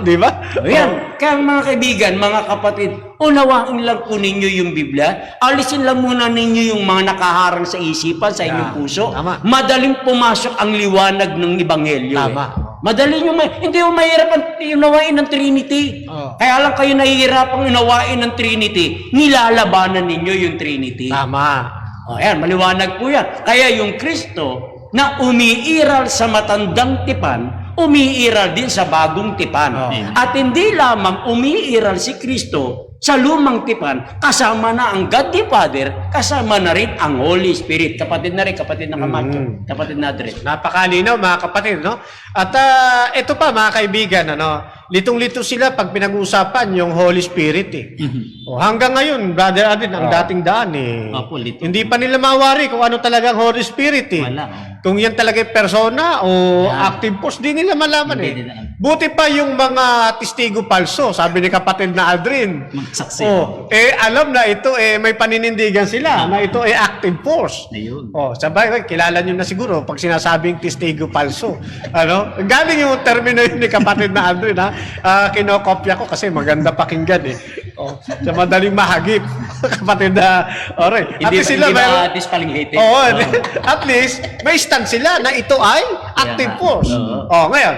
Di ba? Ayan. Kaya mga kaibigan, mga kapatid, unawain lang po ninyo yung Biblia. Alisin lang muna ninyo yung mga nakaharang sa isipan, sa inyong puso. Tama. Madaling pumasok ang liwanag ng Ebanghelyo. Tama. Madali nyo, hindi mo mahirap unawain ng Trinity. Kaya lang kayo nahihirapang unawain ng Trinity, nilalabanan ninyo yung Trinity. Tama. Ayan, maliwanag po yan. Kaya yung Kristo na umiiral sa matandang tipan, umiiral din sa bagong tipan. At hindi lamang umiiral si Kristo sa lumang tipan, kasama na ang God the Father, kasama na rin ang Holy Spirit. Kapatid na rin, kapatid na Camacho, kapatid na Adre. Napakalinaw mga kapatid, no? At ito pa mga kaibigan, litong-lito sila pag pinag-uusapan yung Holy Spirit hanggang ngayon, Brother Adrian, ang dating daan hindi pa nila mawari kung ano talagang Holy Spirit Kung yan talaga persona o active force, di nila malaman Buti pa yung mga testigo palso, sabi ni kapatid na Aldrin. Magsaksi. Alam na ito, may paninindigan sila na ito ay active force. Ayun. Sabay, kilala nyo na siguro pag sinasabing testigo palso. Galing yung termino yun ni kapatid na Aldrin, kinokopya ko kasi maganda pakinggan sa madaling mahagip. Kapatid na, at least sila At least palinghitin. At least, may stand sila na ito ay active force. Ngayon,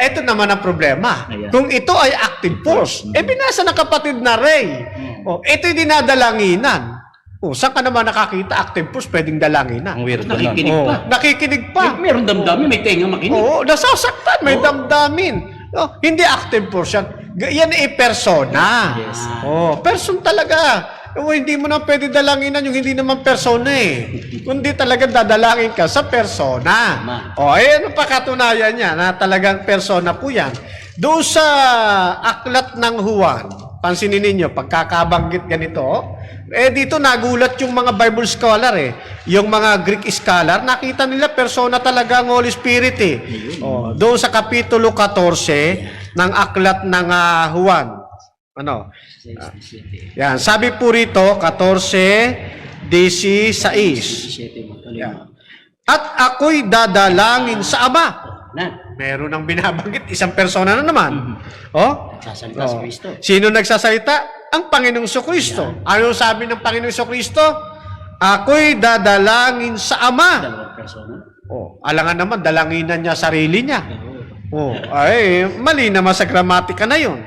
ito naman ang problema. Kung ito ay active force, binasa ng kapatid na Ray. Ito'y dinadalanginan. Saan ka naman nakakita active force pwedeng dalanginan? Nakikinig pa. Nakikinig pa. Meron damdamin, may tenga makinig. Nasasaktan, may damdamin. Hindi active force yan. Yan ay persona. Person talaga. Hindi mo na pwede dalanginan yung hindi naman persona Kundi talaga dadalangin ka sa persona. Ano pa katunayan niya na talagang persona po yan. Doon sa Aklat ng Juan, pansinin ninyo, pagkakabanggit ganito, dito nagulat yung mga Bible scholar Yung mga Greek scholar, nakita nila persona talaga ang Holy Spirit doon sa kapitulo 14 ng Aklat ng Juan. Yan, sabi po rito, 14:16. At ako'y dadalangin sa Ama. Meron ng binabanggit, isang persona na naman. Sasalita si Kristo. Sino nagsasalita? Ang Panginoong Kristo. Ano sabi ng Panginoong Kristo? Ako'y dadalangin sa Ama. Dalawang persona. Alangan naman, dalanginan niya sarili niya. Mali naman sa gramatika na yun.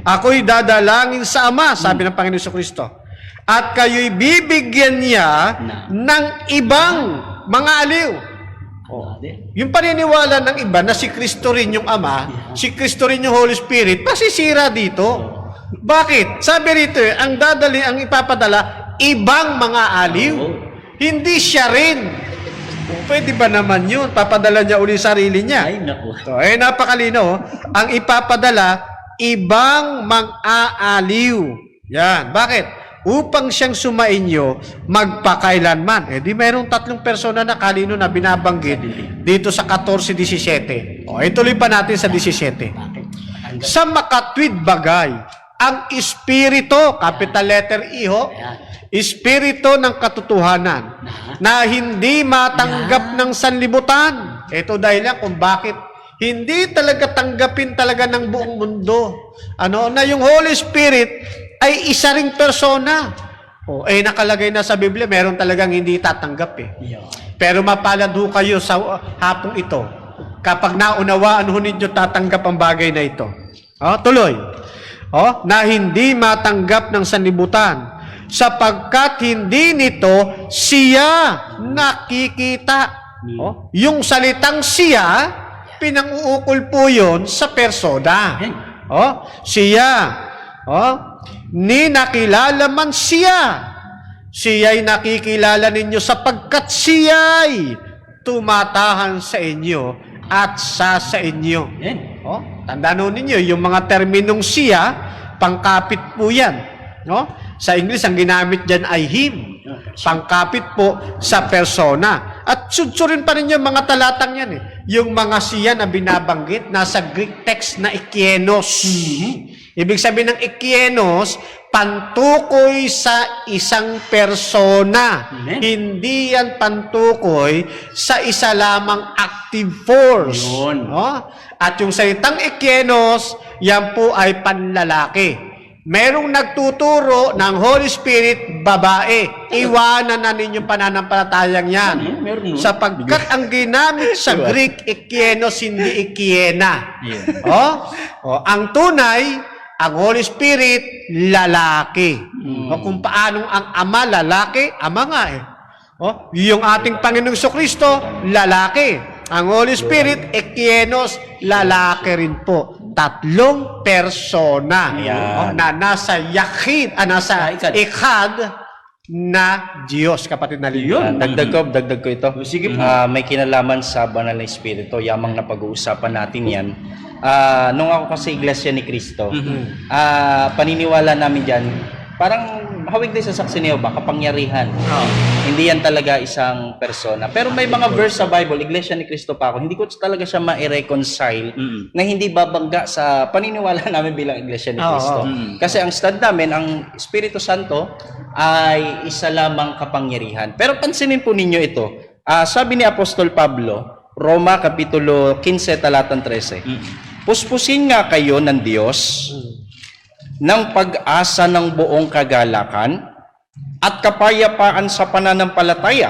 Ako'y dadalangin sa Ama, sabi ng Panginoong Kristo. At kayo'y bibigyan niya ng ibang mga aliw. Yung paniniwala ng iba na si Kristo rin yung Ama, si Kristo rin yung Holy Spirit, masisira dito. Bakit? Sabi rito, ang ipapadala, ibang mga aliw. Hindi siya rin. Pwede ba naman yun? Papadala niya uli sarili niya. Ay, naku. Napakalino. Ang ipapadala, ibang mang-aaliw. Yan. Bakit? Upang siyang sumainyo magpakailanman. Eh di mayroong 3 persona na kanino na binabanggit dito sa 14:17. O, ituloy pa natin sa 17. Sa makatwid bagay, ang Espiritu, capital letter E ho, Espiritu ng katotohanan, na hindi matanggap ng sanlibutan. Ito dahilan kung bakit hindi talaga tanggapin talaga ng buong mundo. Na yung Holy Spirit ay isa ring persona. Nakalagay na sa Biblia, meron talagang hindi tatanggap eh. Pero mapalad ho kayo sa hapong ito kapag naunawaan ho ninyo tatanggap ang bagay na ito. Tuloy. Na hindi matanggap ng sanlibutan sapagkat hindi nito siya nakikita. Yung salitang siya, pinang-uukol po yun sa persona. Siya. Ni nakilala man siya. Siya'y nakikilala ninyo sapagkat siya'y tumatahan sa inyo at sa inyo. Tandaan ninyo, yung mga terminong siya, pangkapit po yan. Sa English, ang ginamit dyan ay him. Pangkapit po sa persona. At sudsurin pa rin yung mga talatang yan. Yung mga siya na binabanggit, nasa Greek text na ikienos. Ibig sabihin ng ikienos, pantukoy sa isang persona. Hindi yan pantukoy sa isa lamang active force. At yung salitang ikienos, yan po ay panlalaki. Merong nagtuturo ng Holy Spirit, babae. Iwanan na ninyong pananampalatayang yan. Sapagkat ang ginamit sa Greek, ikienos, hindi ikiena. Ang tunay, ang Holy Spirit, lalaki. Kung paanong ang Ama, lalaki, Ama nga eh. Yung ating Panginoong Jesucristo, lalaki. Ang Holy Spirit, ikienos, lalaki rin po. 3 persona na nasa yakid, nasa ikad na Diyos, kapatid na Leon. Dagdag ko ito. Sige po. May kinalaman sa banal na Espiritu, yamang na pag-uusapan natin yan. Nung ako kasi Iglesia ni Cristo, paniniwala namin dyan, parang hawig din sa saksi ni Jehovah, kapangyarihan. Hindi yan talaga isang persona. Pero may mga verse sa Bible, Iglesia ni Cristo pa ako, hindi ko talaga siya ma-reconcile na hindi babangga sa paniniwala namin bilang Iglesia ni Cristo. Kasi ang stand namin, ang Espiritu Santo ay isa lamang kapangyarihan. Pero pansinin po ninyo ito. Sabi ni Apostol Pablo, Roma Kapitulo 15, talatang 13, puspusin nga kayo ng Diyos ng pag-asa ng buong kagalakan at kapayapaan sa pananampalataya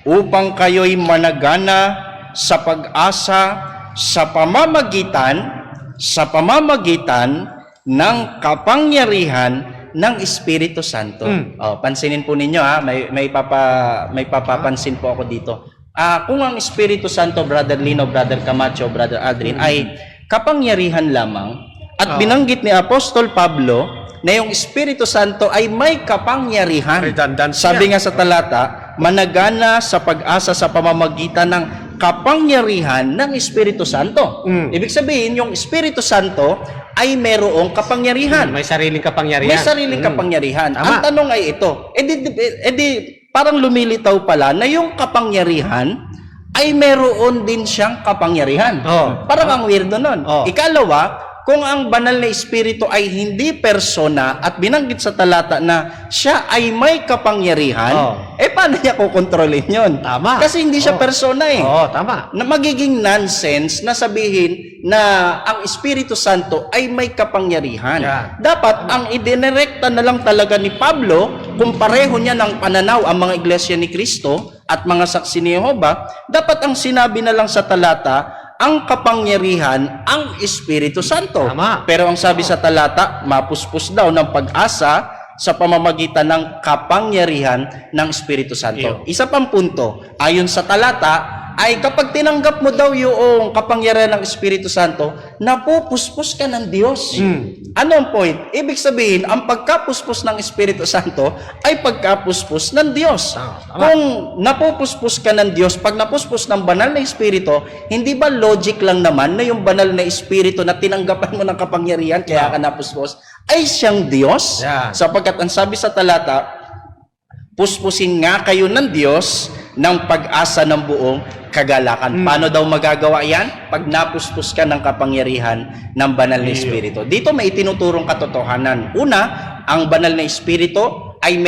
upang kayo'y managana sa pag-asa sa pamamagitan ng kapangyarihan ng Espiritu Santo. Pansinin po ninyo may papapansin po ako dito. Kung ang Espiritu Santo, Brother Lino, Brother Camacho, Brother Adrian, ay kapangyarihan lamang, at binanggit ni Apostol Pablo na yung Espiritu Santo ay may kapangyarihan. Sabi nga sa talata, managana sa pag-asa sa pamamagitan ng kapangyarihan ng Espiritu Santo. Ibig sabihin, yung Espiritu Santo ay merong kapangyarihan. May sariling kapangyarihan. May sariling kapangyarihan. Ang tanong ay ito, parang lumilitaw pala na yung kapangyarihan ay meron din siyang kapangyarihan. Parang ang weirdo nun. Ikalawa, kung ang banal na Espiritu ay hindi persona at binanggit sa talata na siya ay may kapangyarihan, paano niya kukontrolin yun? Tama. Kasi hindi siya persona eh. Tama. Na magiging nonsense na sabihin na ang Espiritu Santo ay may kapangyarihan. Dapat ang idinirekta na lang talaga ni Pablo, kung pareho niya ng pananaw ang mga iglesia ni Cristo at mga saksi ni Jehovah, dapat ang sinabi na lang sa talata, ang kapangyarihan, ang Espiritu Santo. Tama. Pero ang sabi sa talata, mapuspos daw ng pag-asa sa pamamagitan ng kapangyarihan ng Espiritu Santo. Isa pang punto, ayon sa talata, ay kapag tinanggap mo daw yung kapangyarihan ng Espiritu Santo, napupuspos ka ng Diyos. Ano ang point? Ibig sabihin, ang pagkapuspos ng Espiritu Santo ay pagkapuspos ng Diyos. Kung napupuspos ka ng Diyos, pag napuspos ng banal na Espiritu, hindi ba logic lang naman na yung banal na Espiritu na tinanggapan mo ng kapangyarihan, kaya ka napuspos, ay siyang Diyos? Yeah. Sapagkat ang sabi sa talata, puspusin nga kayo ng Diyos ng pag-asa ng buong kagalakan. Paano daw magagawa yan? Pag napuspos ka ng kapangyarihan ng banal na Espiritu. Dito may itinuturong katotohanan. Una, ang banal na Espiritu ay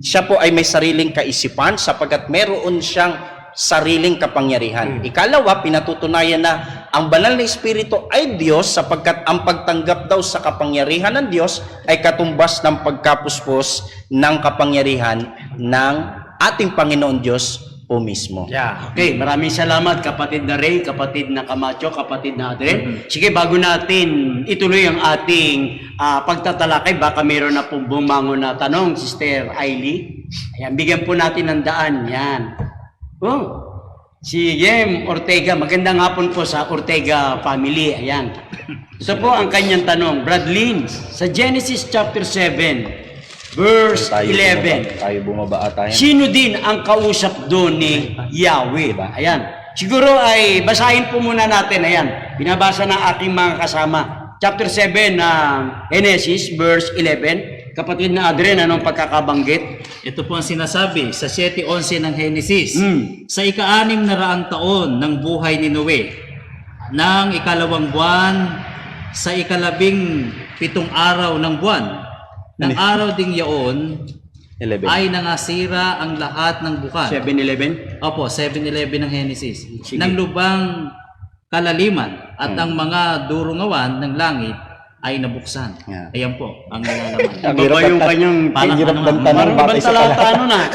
siya po ay may sariling kaisipan sapagkat meron siyang sariling kapangyarihan. Ikalawa, pinatutunayan na ang banal na Espiritu ay Diyos sapagkat ang pagtanggap daw sa kapangyarihan ng Diyos ay katumbas ng pagkapuspos ng kapangyarihan ng ating Panginoon Diyos po mismo. Yeah. Okay, maraming salamat kapatid na Ray, kapatid na Camacho, kapatid na Adrian. Sige, bago natin ituloy ang ating pagtatalakay, baka mayroon na pong bumangon na tanong, Sister Ailey. Ayan, bigyan po natin ng daan. Yan. Oh, si Yem Ortega, magandang hapon po sa Ortega family. Ayan. So po ang kanyang tanong, Brad Lynn, sa Genesis chapter 7, verse 11. Tayo bumaba tayo. Sino din ang kausap doon ni Yahweh? Ba? Ayan. Siguro ay basahin po muna natin. Ayan. Binabasa ng aking mga kasama. Chapter 7 ng Genesis, verse 11. Kapatid na Adrian, anong pagkakabanggit? Ito po ang sinasabi sa 7:11 ng Genesis. Sa ika-6 na raang taon ng buhay ni Noe, ng ikalawang buwan, sa ikalabing-7 araw ng buwan, ng araw ding yaon, 11. ay nangasira ang lahat ng bukan. 7-11? Opo, 7:11 ng Genesis. Sige. Ng lubang kalaliman at ang mga durungawan ng langit ay nabuksan. Yeah. Ayan po ang nilalaman. Baba yung kanyang Parang ano nga, parang ibang talata ano na.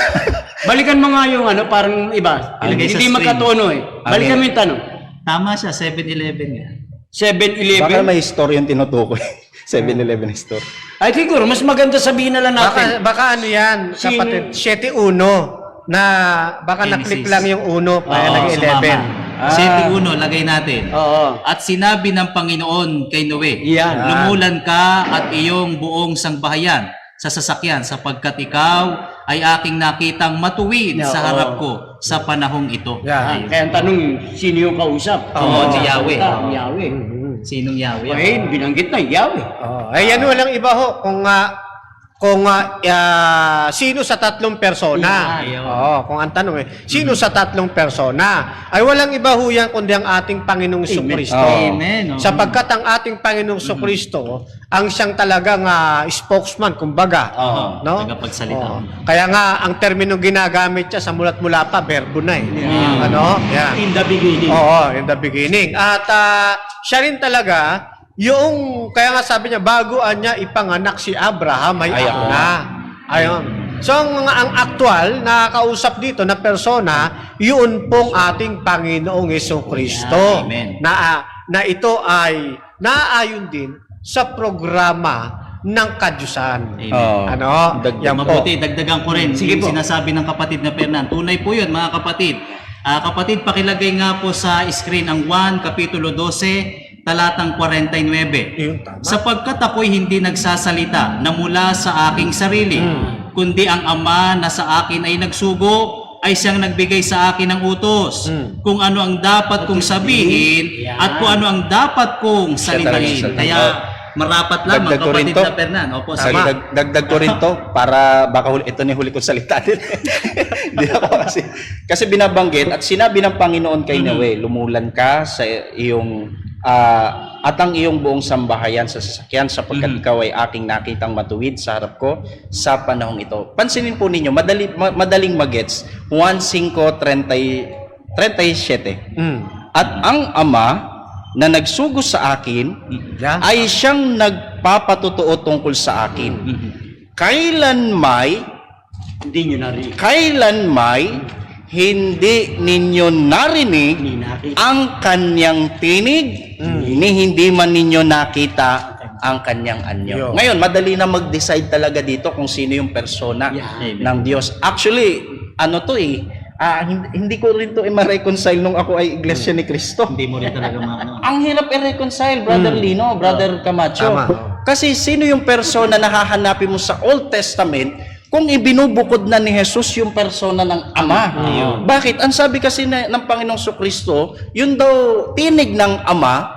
Balikan mo nga yung ano, parang iba. Ilagay sa Hindi screen. magkatono eh. Balikan mo yung tanong. Tama siya, 7:11 nga. 7-11. may story yung tinutukoy. 7-11 story. Ay siguro, mas maganda sabihin na lang natin. Baka ano yan, Sino? kapatid, 7-1 na baka Genesis. naklik lang yung 1 kaya naging 11. 7:1, lagay natin. Oo. At sinabi ng Panginoon kay Noe, Yan. lumulan ka at iyong buong sangbahayan sa sasakyan sapagkat ikaw ay aking nakitang matuwid sa Oo. harap ko sa panahong ito. Yeah. Ayun. Kaya ang tanong, sino yung kausap? Oo, si Yahweh. Yahweh. Sinong Yahweh? Okay, binanggit na Yahweh. Ay yan walang iba ho kung sino sa tatlong persona. Yan. Kung ang tanong sino sa tatlong persona? Ay walang iba ho yan kundi ang ating Panginoong Jesucristo. Amen. Sapagkat ang ating Panginoong Jesucristo ang siyang talagang spokesman kumbaga. No? Tagapagsalita. Kaya nga ang terminong ginagamit siya sa mula pa verbo na eh. Yeah. Ano? Yeah. In the beginning. Oo, in the beginning. At siya rin talaga, kaya nga sabi niya, bagoan niya ipanganak si Abraham, ay ako na. Ayun. So, ang actual na kausap dito na persona, yun pong ating Panginoong Jesucristo. Amen. Na ito ay naayon din sa programa ng kadyusan. Amen. Ano? Yan po. Mabuti, dagdagan ko rin. Sige po. Yung sinasabi ng kapatid na Fernan. Tunay po yun, mga kapatid. Kapatid, pakilagay nga po sa screen ang 1, Kapitulo 12, talatang 49. Yun, tama. Sapagkat ako'y hindi nagsasalita na mula sa aking sarili, kundi ang Ama na sa akin ay nagsugo, ay siyang nagbigay sa akin ng utos. Kung ano ang dapat kong sabihin at kung ano ang dapat kong salitain. Kaya marapat lamang, Dagdag ko rin kapatid to. na Fernan. Opo, sige. Dagdag ko rin to para baka ito ni huli kong salita din. Hindi ako kasi binabanggit at sinabi ng Panginoon kay Noe, lumulan ka sa iyong at ang iyong buong sambahayan sa sasakyan sapagkat ikaw ay aking nakitang matuwid sa harap ko sa panahong ito. Pansinin po ninyo, madaling magets, 1:5:37. At ang Ama na nagsugo sa akin ay siyang nagpapatotoo tungkol sa akin. Kailanmay hindi ninyo narinig ang kanyang tinig, ni hindi man ninyo nakita ang kanyang anyo. Ngayon, madali na mag-decide talaga dito kung sino yung persona ng Diyos. Actually, hindi ko rin to ma-reconcile nung ako ay iglesia ni Cristo. Hindi mo rin talaga maano. Ang hirap i-reconcile, Brother Lino, Brother Camacho. Tama. Kasi sino yung persona na hahanapin mo sa Old Testament kung ibinubukod na ni Jesus yung persona ng Ama? Bakit? Ang sabi kasi ng Panginoong Kristo, yun daw tinig ng Ama,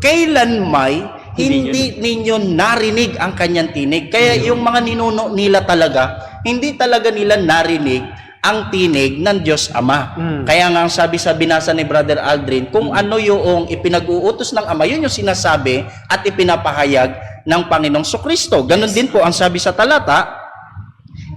kailan may hindi ninyo narinig ang kanyang tinig. Kaya yung mga ninuno nila talaga, hindi talaga nila narinig ang tinig ng Diyos Ama. Kaya nga ang sabi sa binasa ni Brother Aldrin, kung ano yung ipinag-uutos ng Ama, yun yung sinasabi at ipinapahayag ng Panginoong Kristo. Ganon din po ang sabi sa talata,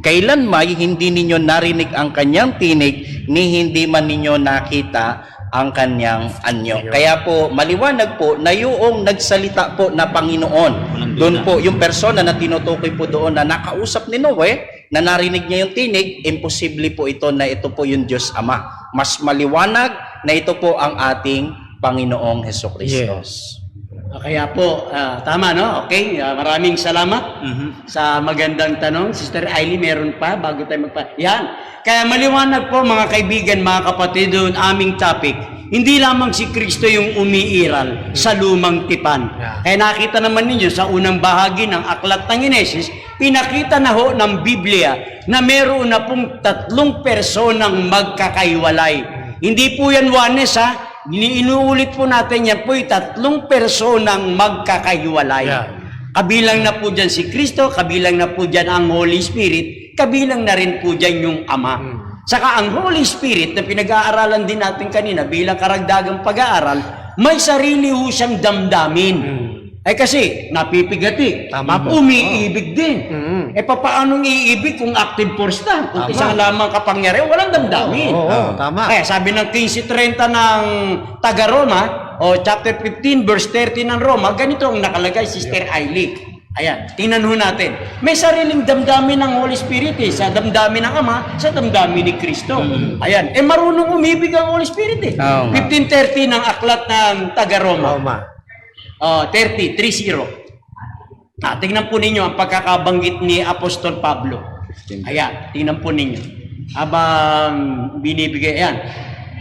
kailan may hindi ninyo narinig ang kanyang tinig, ni hindi man ninyo nakita ang kanyang anyo. Kaya po, maliwanag po na yung nagsalita po na Panginoon, doon po, yung persona na tinutukoy po doon na nakausap ni Noe, na narinig niya yung tinig, imposible po ito na ito po yung Diyos Ama. Mas maliwanag na ito po ang ating Panginoong Hesukristo. Yes. Kaya po, tama, no? Okay, maraming salamat sa magandang tanong. Sister Ailey, meron pa bago tayo Yan. Kaya maliwanag po mga kaibigan, mga kapatid, doon aming topic. Hindi lamang si Kristo yung umiiral sa lumang tipan. Kaya nakita naman ninyo sa unang bahagi ng aklat ng Henesis, pinakita na ho ng Biblia na meron na pong 3 personang magkakaiwalay. Hindi po yan oneness, ha? Inuulit po natin yan po yung 3 personang magkakahiwalay. Kabilang na po dyan si Kristo, kabilang na po dyan ang Holy Spirit, kabilang na rin po dyan yung Ama. Saka ang Holy Spirit na pinag-aaralan din natin kanina bilang karagdagang pag-aaral, may sarili ho siyang damdamin. Ay kasi, napipigati. Tama po. Umiibig din. Papaanong iibig kung active force na? Kung isang lamang kapangyarihan, walang damdamin. Tama. Kaya sabi ng 15:30 ng taga-Roma, o chapter 15, verse 30 ng Roma, ganito ang nakalagay, Sister Ailey. Ayan, tingnan ho natin. May sariling damdamin ng Holy Spirit sa damdamin ng Ama, sa damdamin ni Kristo. Ayan, marunong umibig ang Holy Spirit 15:30 ng aklat ng taga-Roma. 30. Tingnan po ninyo ang pagkakabanggit ni Apostol Pablo. Ayan, tingnan po ninyo. Habang binibigay, ayan.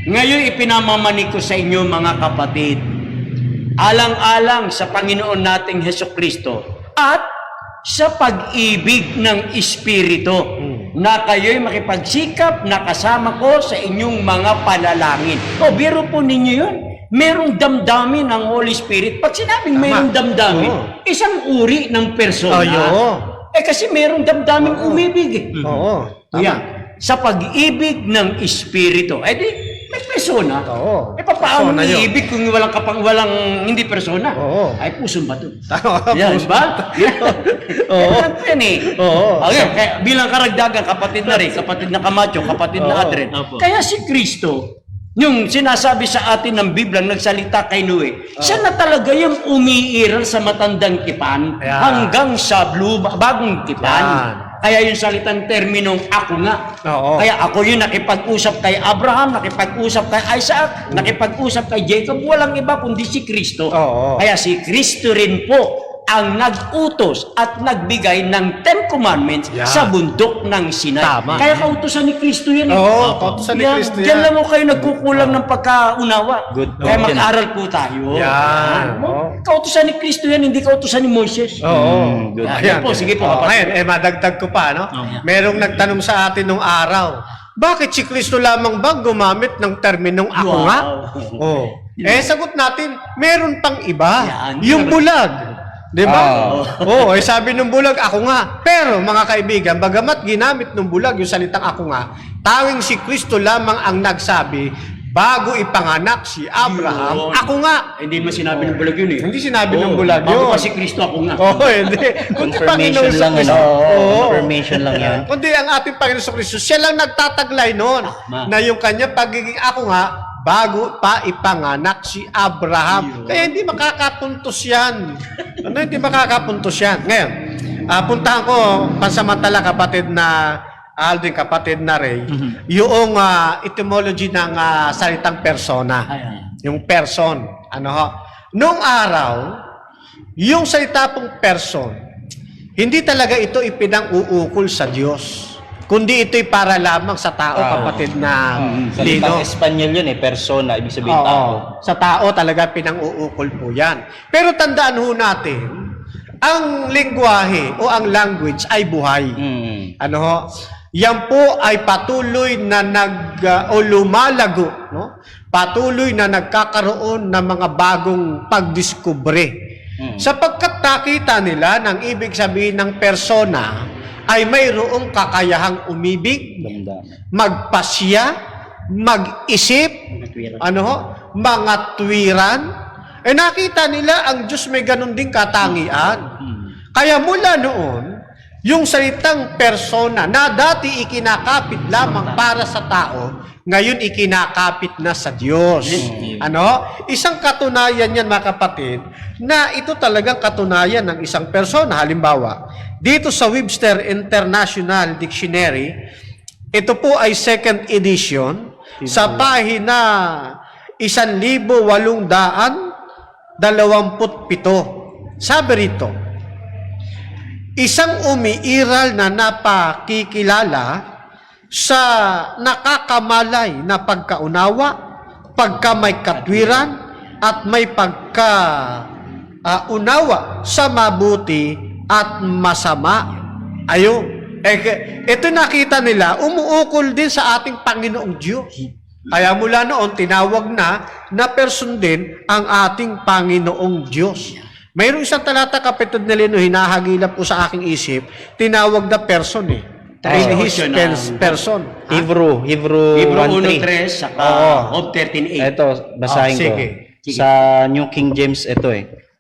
Ngayon ipinamamanig ko sa inyo mga kapatid, alang-alang sa Panginoon nating Hesukristo at sa pag-ibig ng Espiritu, na kayo'y makipagsikap na kasama ko sa inyong mga panalangin. Biro po ninyo yun. Merong damdamin ng Holy Spirit. Pag sinabing merong damdamin, isang uri ng persona. Kasi merong damdamin umibig. Yan. Sa pag-ibig ng Espiritu. Di, may persona. Paano iibig kung walang hindi persona? Ay, puso ba ito? Yan, ba? Yan Okay, kaya bilang karagdagan, kapatid na rin, kapatid na Camacho, kapatid na Adren. Kaya si Kristo, yung sinasabi sa atin ng Biblia, nagsalita kay Noe, siya na talaga yung umiiral sa matandang tipan hanggang sa bagong tipan. Kaya yung salitang terminong ako nga. Kaya ako yung nakipag-usap kay Abraham, nakipag-usap kay Isaac, nakipag-usap kay Jacob. Walang iba kundi si Kristo. Kaya si Kristo rin po ang nag-utos at nagbigay ng 10 Commandments sa bundok ng Sinai. Kaya kautusan ni Kristo yan. Kautusan ni Kristo yan. Diyan lang mo kayo nagkukulang ng pagkaunawa. Kaya mag-aral po tayo. Kautusan ni Kristo yan, hindi kautusan ni Moises. Ayan po, sige po. Ngayon, madagdag ko pa, no? Merong nagtanong sa atin nung araw, bakit si Kristo lamang ba gumamit ng terminong ako nga? Sagot natin, meron pang iba. Yung bulag. Diba? Sabi ng bulag, ako nga. Pero mga kaibigan, bagamat ginamit ng bulag yung salitang ako nga, tawing si Kristo lamang ang nagsabi, bago ipanganak si Abraham, ako nga. Hindi mo sinabi ng bulag yun Hindi sinabi ng bulag yun. Bago pa si Kristo, ako nga. Hindi. Confirmation lang yan. Confirmation lang yan. Kundi ang ating Panginoon Kristo, siya lang nagtataglay noon na yung kanya pagiging ako nga, bago pa ipanganak si Abraham. Kaya hindi makakapuntos yan. Hindi makakapuntos yan. Ngayon, puntahan ko pansamantala kapatid na Aldrin, kapatid na Ray, yung etymology ng salitang persona. Yung person. Noong araw, yung salita pong person, hindi talaga ito ipinang-uukol sa Diyos. kundi ito'y para lamang sa tao, kapatid na Salitang Lino. Espanyol yun persona, ibig sabihin Oo, tao. sa tao talaga pinang-uukol po yan. Pero tandaan ho natin, ang lingwahe o ang language ay buhay. Ano ho? Yan po ay patuloy na o lumalago, no? Patuloy na nagkakaroon ng mga bagong pagdiskubre. Sapagkat nakita nila ng ibig sabihin ng persona ay mayroong kakayahang umibig, magpasya, mag-isip, ano ho, mga tuwiran. Nakita nila ang Diyos may ganun ding katangian. Kaya mula noon, yung salitang persona na dati ikinakapit lamang para sa tao, ngayon ikinakapit na sa Diyos. Ano? Isang katunayan yan, mga kapatid, na ito talagang katunayan ng isang persona. Halimbawa, dito sa Webster International Dictionary, ito po ay second edition sa pahina 1,827. Sabi rito, isang umiiral na napakikilala sa nakakamalay na pagkaunawa, pagkamay katwiran, at may pagkaunawa sa mabuti at masama. Ayun. Ito nakita nila, umuukol din sa ating Panginoong Diyos. Kaya mula noon, tinawag na person din ang ating Panginoong Diyos. Mayroong isang talata, kapatid na Lino, hinahagilap po sa aking isip, tinawag na person eh. In his person. Hebrew 1:3 1:3. saka Job 13:8. Ito, basahin ko. sige. Sa New King James, ito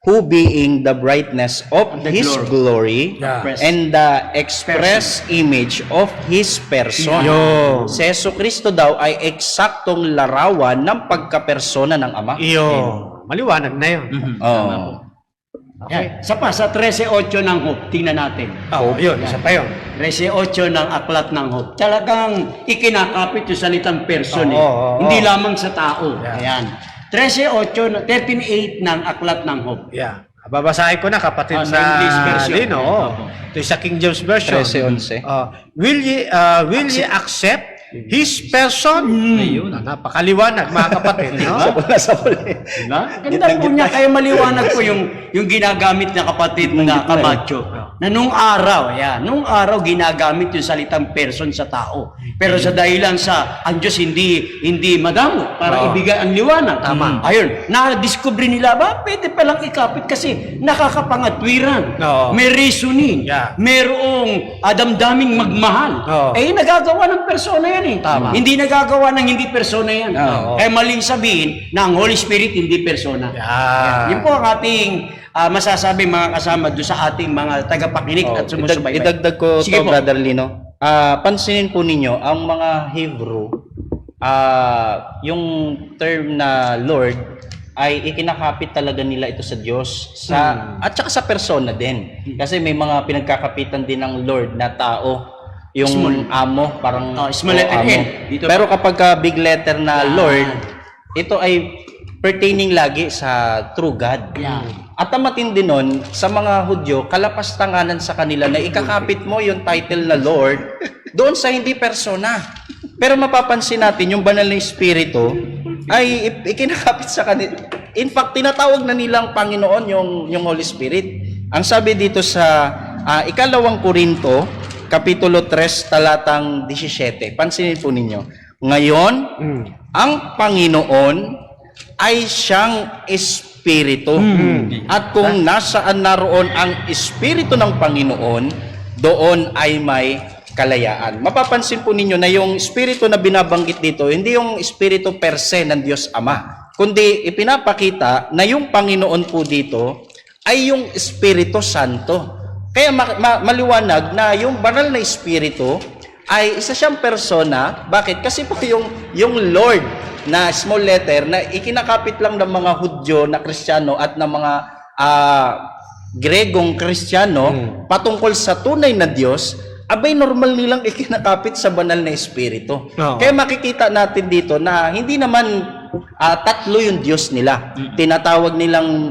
who being the brightness of The His glory Yeah. and the express image of His person. Yo. Si Yesu Cristo daw ay eksaktong larawan ng pagkapersona ng Ama. Iyo. Maliwanag na yun. Oh. Yan. Sa 13:8 ng Job, tingnan natin. Yun. Isa pa yun. 13:8 ng aklat ng Job. Talagang ikinakapit yung salitang person Oo. Hindi lamang sa tao. Yeah. Ayan. 13:8 ng aklat ng Job. Yeah. Babasahin ko na, kapatid Sa English na version. Lino. Yeah. Ito sa King James Version. 13:11. Will ye accept His person? Napakaliwanag, mga kapatid. No? Sa huli. Diba? Ganda po niya. Kaya maliwanag po yung ginagamit niya, kapatid na Camacho. Na nung araw, nung araw ginagamit yung salitang person sa tao. Pero sa dahilan sa ang Diyos hindi madamo para ibigay ang liwanag. Tama. Ayun, na-discover nila ba? Pwede palang ikapit kasi nakakapangatwiran. Oo. May reasoning. Yeah. Merong damdaming magmahal. Oo. Nagagawa ng persona yan eh. Tama. Hindi nagagawa ng hindi persona yan. Oo. Kaya maling sabihin na ang Holy Spirit hindi persona. Yeah. Yun po ang ating masasabi, mga kasama, doon sa ating mga tagapakinig at sumusubaybay. Idagdag ko Sige to, po. Brother Lino. Pansinin po ninyo, ang mga Hebrew, yung term na Lord, ay ikinakapit talaga nila ito sa Diyos at saka sa persona din. Kasi may mga pinagkakapitan din ng Lord na tao, yung amo, parang small letter amo. N. Dito Pero kapag big letter na Lord, ito ay pertaining lagi sa true God. Yeah. At ang matindi nun, sa mga Hudyo, kalapastanganan sa kanila na ikakapit mo yung title na Lord doon sa hindi persona. Pero mapapansin natin, yung banal na Espiritu ay ikinakapit sa kanila. In fact, tinatawag na nilang Panginoon yung Holy Spirit. Ang sabi dito sa 2 Korinto, Kapitulo 3, talatang 17. Pansinin po ninyo. Ngayon, ang Panginoon ay siyang Espiritu. At kung nasaan naroon ang Espiritu ng Panginoon, doon ay may kalayaan. Mapapansin po ninyo na yung Espiritu na binabanggit dito, hindi yung Espiritu per se ng Diyos Ama, kundi ipinapakita na yung Panginoon po dito ay yung Espiritu Santo. Kaya maliwanag na yung banal na Espiritu ay isa siyang persona. Bakit? Kasi po yung Lord na small letter na ikinakapit lang ng mga Hudyo na Kristiyano at ng mga Gregong Kristiyano patungkol sa tunay na Diyos, abay normal nilang ikinakapit sa banal na Espiritu. Kaya makikita natin dito na hindi naman tatlo yung Diyos nila. Tinatawag nilang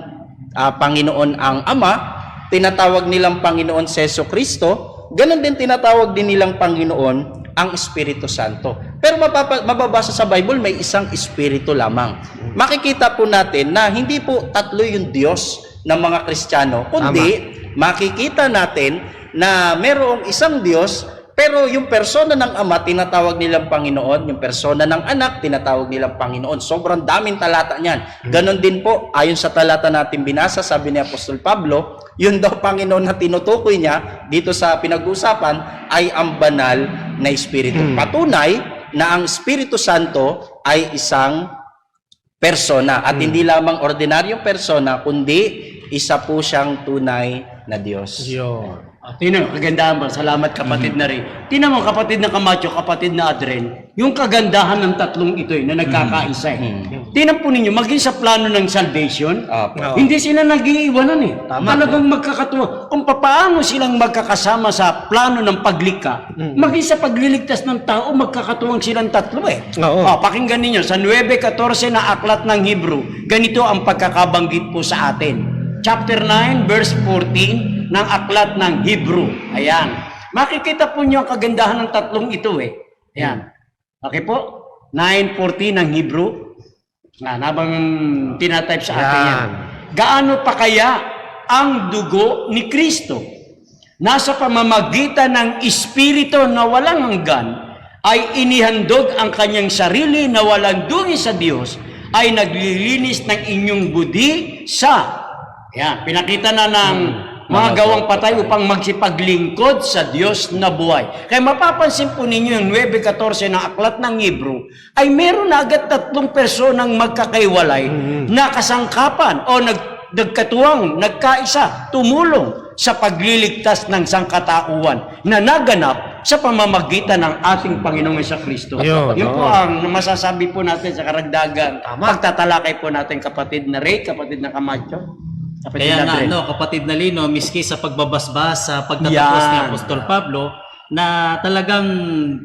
Panginoon ang Ama, tinatawag nilang Panginoon si Jesu Kristo, ganon din tinatawag din nilang Panginoon ang Espiritu Santo. Pero mababasa sa Bible, may isang Espiritu lamang. Makikita po natin na hindi po tatlo yung Diyos ng mga Kristiyano, kundi makikita natin na merong isang Diyos, pero yung persona ng Ama, tinatawag nilang Panginoon. Yung persona ng Anak, tinatawag nilang Panginoon. Sobrang daming talata niyan. Ganon din po, ayon sa talata natin binasa, sabi ni Apostol Pablo, yun daw Panginoon na tinutukoy niya dito sa pinag-uusapan ay ang banal na Espiritu. Patunay na ang Espiritu Santo ay isang persona. At hindi lamang ordinaryong persona, kundi isa po siyang tunay na Diyos. Yun. Tingnan mo, kagandahan ba? Salamat kapatid na rin. Tingnan mo kapatid na Camacho, kapatid na Adren, yung kagandahan ng tatlong ito na nagkakaisa. Tingnan po ninyo, maging sa plano ng salvation, hindi sila nag-iiwanan Talagang magkakatuwa. Kung paano silang magkakasama sa plano ng paglikha, maging sa pagliligtas ng tao, magkakatuwang silang tatlo pakinggan ninyo, sa 9:14 na aklat ng Hebrew, ganito ang pagkakabanggit po sa atin. Chapter 9, verse 14 ng aklat ng Hebrew. Ayan. Makikita po niyo ang kagandahan ng tatlong ito Ayan. Okay po? 9:14 ng Hebrew. Habang tinatype sa atin yan. Gaano pa kaya ang dugo ni Kristo? Nasa pamamagitan ng Espiritu na walang hanggan, ay inihandog ang kanyang sarili na walang dungi sa Diyos, ay naglilinis ng inyong budi sa pinakita na ng mga gawang patay upang magsipaglingkod sa Diyos na buhay. Kaya mapapansin po ninyo yung 9:14 ng aklat ng Hebrew ay meron na agad tatlong personang magkakaiwalay na kasangkapan o nagkatuwang, nagkaisa, tumulong sa pagliligtas ng sangkatauhan na naganap sa pamamagitan ng ating Panginoong Jesucristo. Yun po ang masasabi po natin sa karagdagan. Pagtatalakay po natin kapatid na Ray, kapatid na Camacho. Kaya nga, kapatid na Lino, miski sa pagbabasbas, sa pagtatapos ni Apostol Pablo, na talagang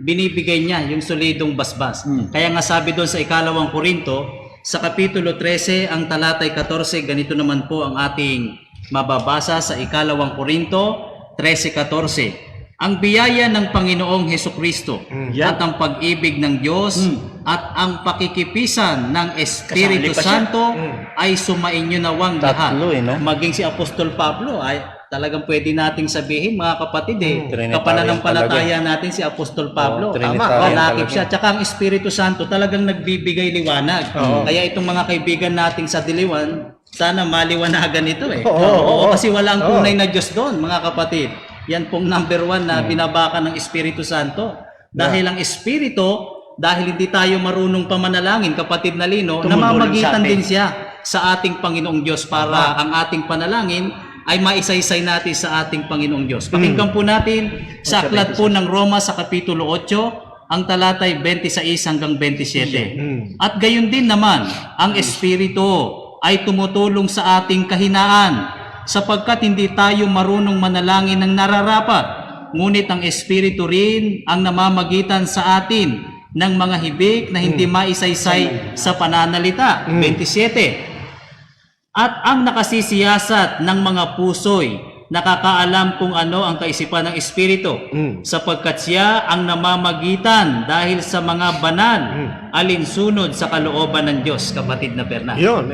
binibigay niya yung solidong basbas. Kaya nga sabi doon sa 2 Korinto, sa Kapitulo 13, ang talatay 14, ganito naman po ang ating mababasa sa 2 Korinto 13:14. Ang biyaya ng Panginoong Hesukristo at ang pag-ibig ng Diyos at ang pakikipisan ng Espiritu Santo ay sumainyo nawang lahat. Maging si Apostol Pablo ay talagang pwede nating sabihin, mga kapatid, kapananampalataya natin si Apostol Pablo. Kalakip siya. Tsaka ang Espiritu Santo talagang nagbibigay liwanag. Kaya itong mga kaibigan nating sa Diliwan, sana maliwanagan ito kasi walang tunay na Diyos doon, mga kapatid. Yan pong number 1 na binabaka ng Espiritu Santo. Dahil ang Espiritu, dahil hindi tayo marunong pamanalangin, kapatid na Lino, namamagitan din siya sa ating Panginoong Diyos para ang ating panalangin ay maisaysay natin sa ating Panginoong Diyos. Pakinggan po natin sa aklat po ng Roma sa Kapitulo 8, ang talatay 26 hanggang 27. At gayon din naman, ang Espiritu ay tumutulong sa ating kahinaan, sapagkat hindi tayo marunong manalangin ng nararapat, ngunit ang Espiritu rin ang namamagitan sa atin ng mga hibik na hindi maisaysay sa pananalita. 27. At ang nakasisiyasat ng mga puso'y nakakaalam kung ano ang kaisipan ng Espiritu, sapagkat siya ang namamagitan dahil sa mga banal alinsunod sa kalooban ng Diyos, kapatid na Bernard. Yun,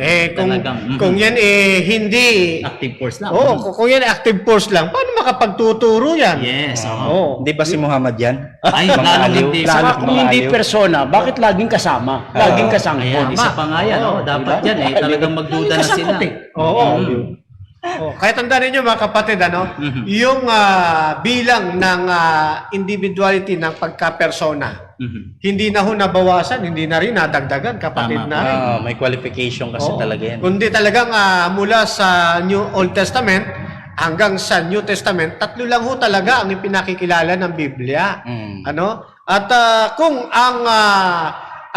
kung yan hindi active force lang. kung yan active force lang, paano makapagtuturo yan? Yes. Di ba si Muhammad yan? Ay, lalong hindi. Saka kung hindi persona, bakit laging kasama? Laging kasangkot. Isa pa nga yan, dapat yan talagang magduda na sila. Kaya tandaan ninyo mga kapatid, yung bilang ng individuality ng pagka-persona, hindi na ho nabawasan, hindi na rin nadagdagan, kapatid na rin. May qualification kasi talaga yan. Kundi talagang mula sa Old Testament hanggang sa New Testament, 3 lang ho talaga ang ipinakikilala ng Biblia. At kung ang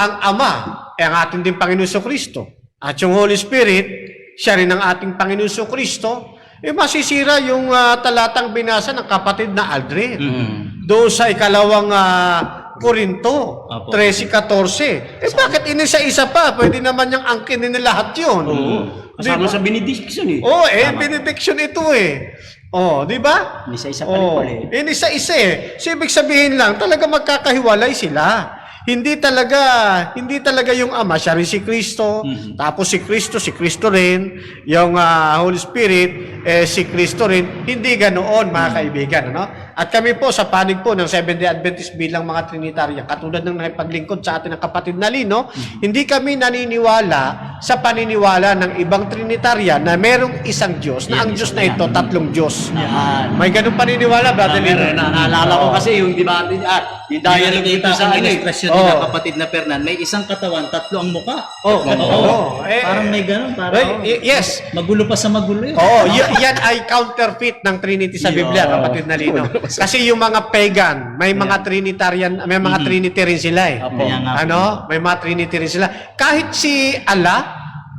Ama ay ang ating din Panginoon Kristo at yung Holy Spirit, siya rin ang ating Panginoon Kristo, masisira yung talatang binasa ng kapatid na Aldrin. Doon sa 2 Korinto 13:14. Bakit inisa-isa pa? Pwede naman yung angkinin na lahat yun. Kasama sa benediction benediction ito Oh, di ba? Isa-isa pa rin Oh, pala eh. isa-isa eh. So, ibig sabihin lang, talaga magkakahiwalay sila. Hindi talaga yung Ama, siya rin si Kristo, tapos si Kristo rin, yung Holy Spirit, si Kristo rin. Hindi ganoon, mga kaibigan, ano? At kami po sa panig po ng Seventh-day Adventist bilang mga Trinitarian, katulad ng nakipaglingkod sa atin ng kapatid na Lino, hindi kami naniniwala sa paniniwala ng ibang Trinitarian na merong isang Diyos, na ang Diyos na ito, tatlong Diyos. May ganun paniniwala, Brother Lino? Naalala ko kasi yung debate, yung dialogue dito sa ang ano eh. expression nila, kapatid na Fernan, may isang katawan, tatlo ang muka. Parang may ganun, parang Yes. magulo pa sa magulo yun. Oo, yan ay counterfeit ng Trinity sa Biblia, kapatid na Lino. Kasi yung mga pagan, may mga Trinitarian, may mga Trinity rin sila eh. Kaya nga po. Ano? May mga Trinity rin sila. Kahit si Allah,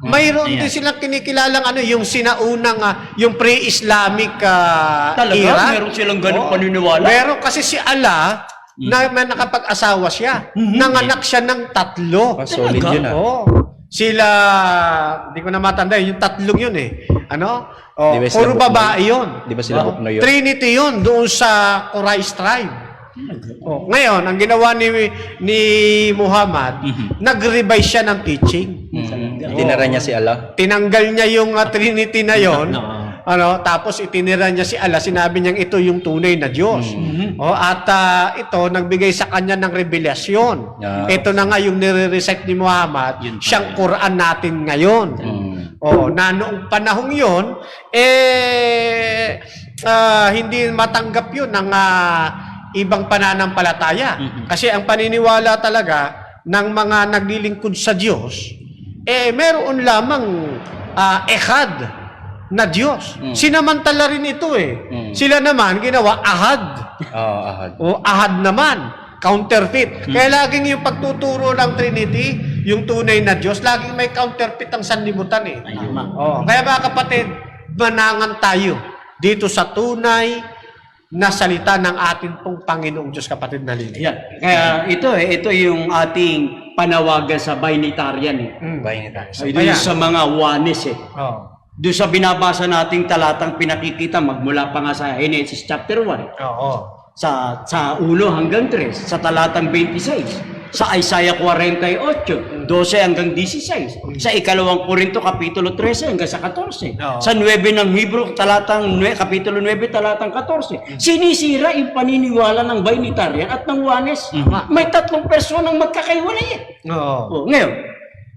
mayroon din silang kinikilalang yung sinaunang, yung pre-Islamic Talaga, era. meron silang ganung Oo. paniniwala? Meron kasi si Allah, na may nakapag-asawa siya. Nanganak siya ng 3. Solid yun Oo. Sila, hindi ko na matanda, yung 3 yun eh. Ano? Oh, Di ba sila puro Buknoy? babae yun. Di ba sila Buknoy yun? Trinity yun, doon sa Quraysh tribe. Oh, ngayon, ang ginawa ni Muhammad, nag-revise siya ng teaching. Itinara niya si Allah. Tinanggal niya yung Trinity na yon. Tapos itinira niya si Allah, sinabi niyang ito yung tunay na Diyos. At ito nagbigay sa kanya ng revelasyon. Ito na nga yung nire-recite ni Muhammad, siyang Quran natin ngayon. Na noong panahong yon, hindi matanggap yun ng ibang pananampalataya. Kasi ang paniniwala talaga ng mga naglilingkod sa Diyos, meron lamang ehad na Diyos. Sinamantala rin ito eh. Sila naman ginawa ahad. Ahad. O ahad naman. Counterfeit. Kaya laging yung pagtuturo ng Trinity, yung tunay na Diyos, laging may counterfeit ang sanlibutan eh. Kaya mga kapatid, manangan tayo dito sa tunay na salita ng ating pong Panginoong Diyos, kapatid na Lino. Yan. Kaya ito yung ating panawagan sa Binitarian eh. Doon sa mga Oneness eh. Doon sa binabasa nating talatang pinakikita magmula pa nga sa Genesis chapter 1. Sa 1 hanggang 3, sa talatang 26, sa Isaiah 48, 12 hanggang 16, sa 2 Korinto kapitulo 13 hanggang sa 14, sa 9 ng Hebrew kapitulo 9 talatang 14. Sinisira yung paniniwala ng Binitarian at ng Oneness. May 3 personang magkakaiwalay eh. Ngayon,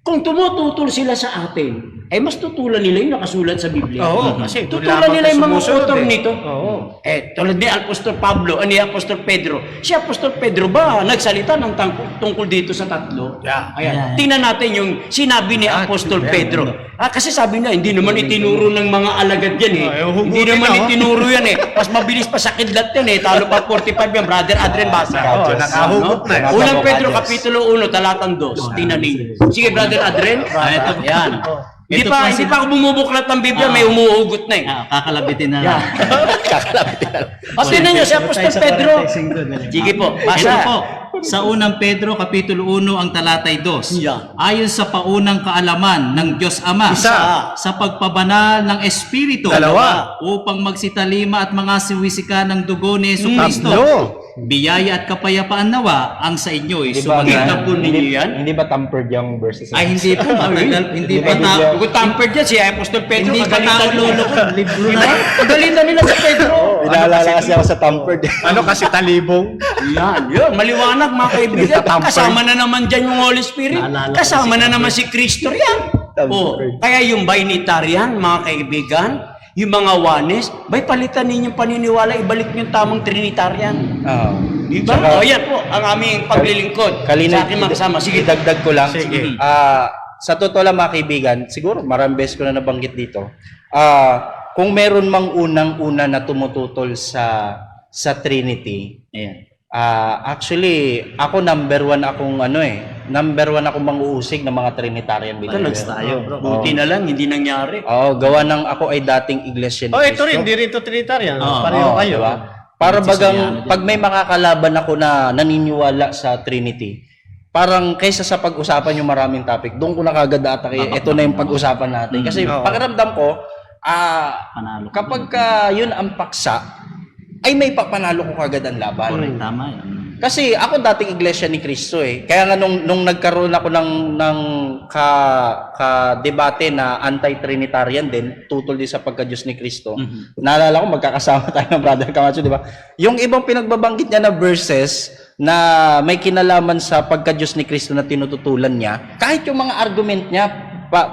kung tumututol sila sa atin, mas tutulan nila yung nakasulat sa Biblia. Kasi tutulan nila yung mga author nito. Oo. Tulad ni Apostol Pablo, ni Apostol Pedro. Si Apostol Pedro ba nagsalita ng tungkol dito sa 3? Ayan. Tingnan natin yung sinabi ni Apostol Pedro. Kasi sabi niya, hindi naman itinuro ng mga alagad yan eh. Hindi naman itinuro yan eh. Mas mabilis pa sa kidlat yan eh. Talo pa 45 yan, Brother Adrian Basa. Nakahugot na eh. Unang Pedro, kapitulo 1, talatang 2. Tingnan ninyo. Sige, Brother Adrian. Yan. Hindi pa ako bumubuklat ng Biblia, may umuhugot na eh. Kakalabitin na lang. At tingnan nyo, si Apostol Pedro. Sige po, Ito basa. po, sa unang Pedro, kapitulo 1, ang talatay 2. Yan. Ayon sa paunang kaalaman ng Diyos Ama, sa pagpabanal ng Espiritu, Dalawa. upang magsitalima at mga siwisika ng dugo ni Yesu Kristo. Biyaya at kapayapaan nawa ang sa inyo. Kita po ninyo yan? Hindi ba tampered yung verses? Ay, hindi po. Matagal, hindi pa Kung tampered yan, si Apostol Pedro, Hindi pa pagalitan tao lolo ko. Libro na. Pagalitan nila sa Pedro. Pinaalala kasi ako sa tampered. Kasi talibong? Yun, maliwanag mga kaibigan. Kasama na naman dyan yung Holy Spirit. Kasama na naman si Kristo yan. Kaya yung Binitarian, mga kaibigan, yung mga Oneness, palitan ninyong paniniwala, ibalik niyo yung tamang Trinitarian. Diba? Yan po, ang aming paglilingkod sa aking mga kasama. Sige, Dagdag ko lang. Sige. Sa totoo lang mga kaibigan, siguro maraming beses ko na nabanggit dito. Kung meron mang unang-una na tumututol sa Trinity, actually, ako number one akong manguusig ng mga Trinitarian believers. buti na lang, hindi nangyari. Gawa ng ako ay dating iglesia ni Ito Cristo. rin, hindi rin ito Trinitarian. Pareho kayo. Diba? Para bagang, pag may makakalaban ako na naniniwala sa Trinity, parang kaysa sa pag-usapan yung maraming topic, doon ko na kagad atake, ito na yung pag-usapan natin. Kasi pakiramdam ko, Panalo ka kapag yun ang paksa, ay may papanalo ko kagad ang laban. Correct, tama yan. Kasi ako dating iglesia ni Cristo eh. Kaya nga nung nagkaroon ako ng ka-debate na anti-trinitarian din, tutol din sa pagka-Diyos ni Cristo. Naalala ko magkakasama tayo ng Brother Camacho, di ba? Yung ibang pinagbabanggit niya na verses na may kinalaman sa pagka-Diyos ni Cristo na tinututulan niya, kahit yung mga argument niya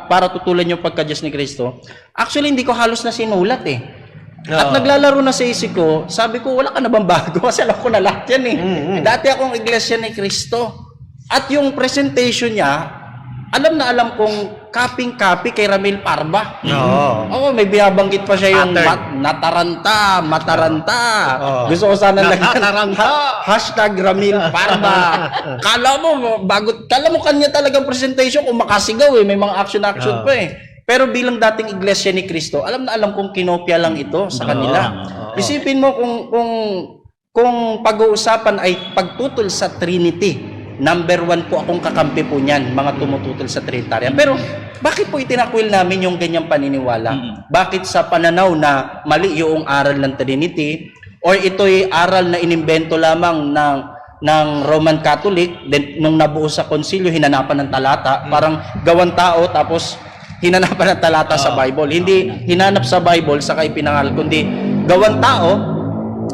para tutulan yung pagka-Diyos ni Cristo, actually hindi ko halos na sinulat eh. At naglalaro na sa isip ko, sabi ko, wala ka na bang bago? Kasi alam ko na lahat yan eh. Dati akong iglesia ni Cristo. At yung presentation niya, alam na alam kong copy kay Ramil Parba. Oo, may binabanggit pa siya yung mataranta. Gusto ko sana hashtag Ramil Parba. Kala mo kanya talagang presentation kung makasigaw eh. May mga action pa eh. Pero bilang dating iglesia ni Cristo, alam na alam kong kinopya lang ito sa kanila. Isipin mo kung pag-uusapan ay pagtutol sa Trinity. Number 1 po akong kakampi po niyan, mga tumututol sa Trinitarian. Pero bakit po itinakwil namin yung ganyang paniniwala? Bakit sa pananaw na mali yung aral ng Trinity or ito'y aral na inimbento lamang ng Roman Catholic, then nung nabuo sa konsilyo, hinanapan ng talata, parang gawan tao tapos hinanapan ng talata sa Bible. Hindi hinanap sa Bible saka ipinangaral, kundi gawan tao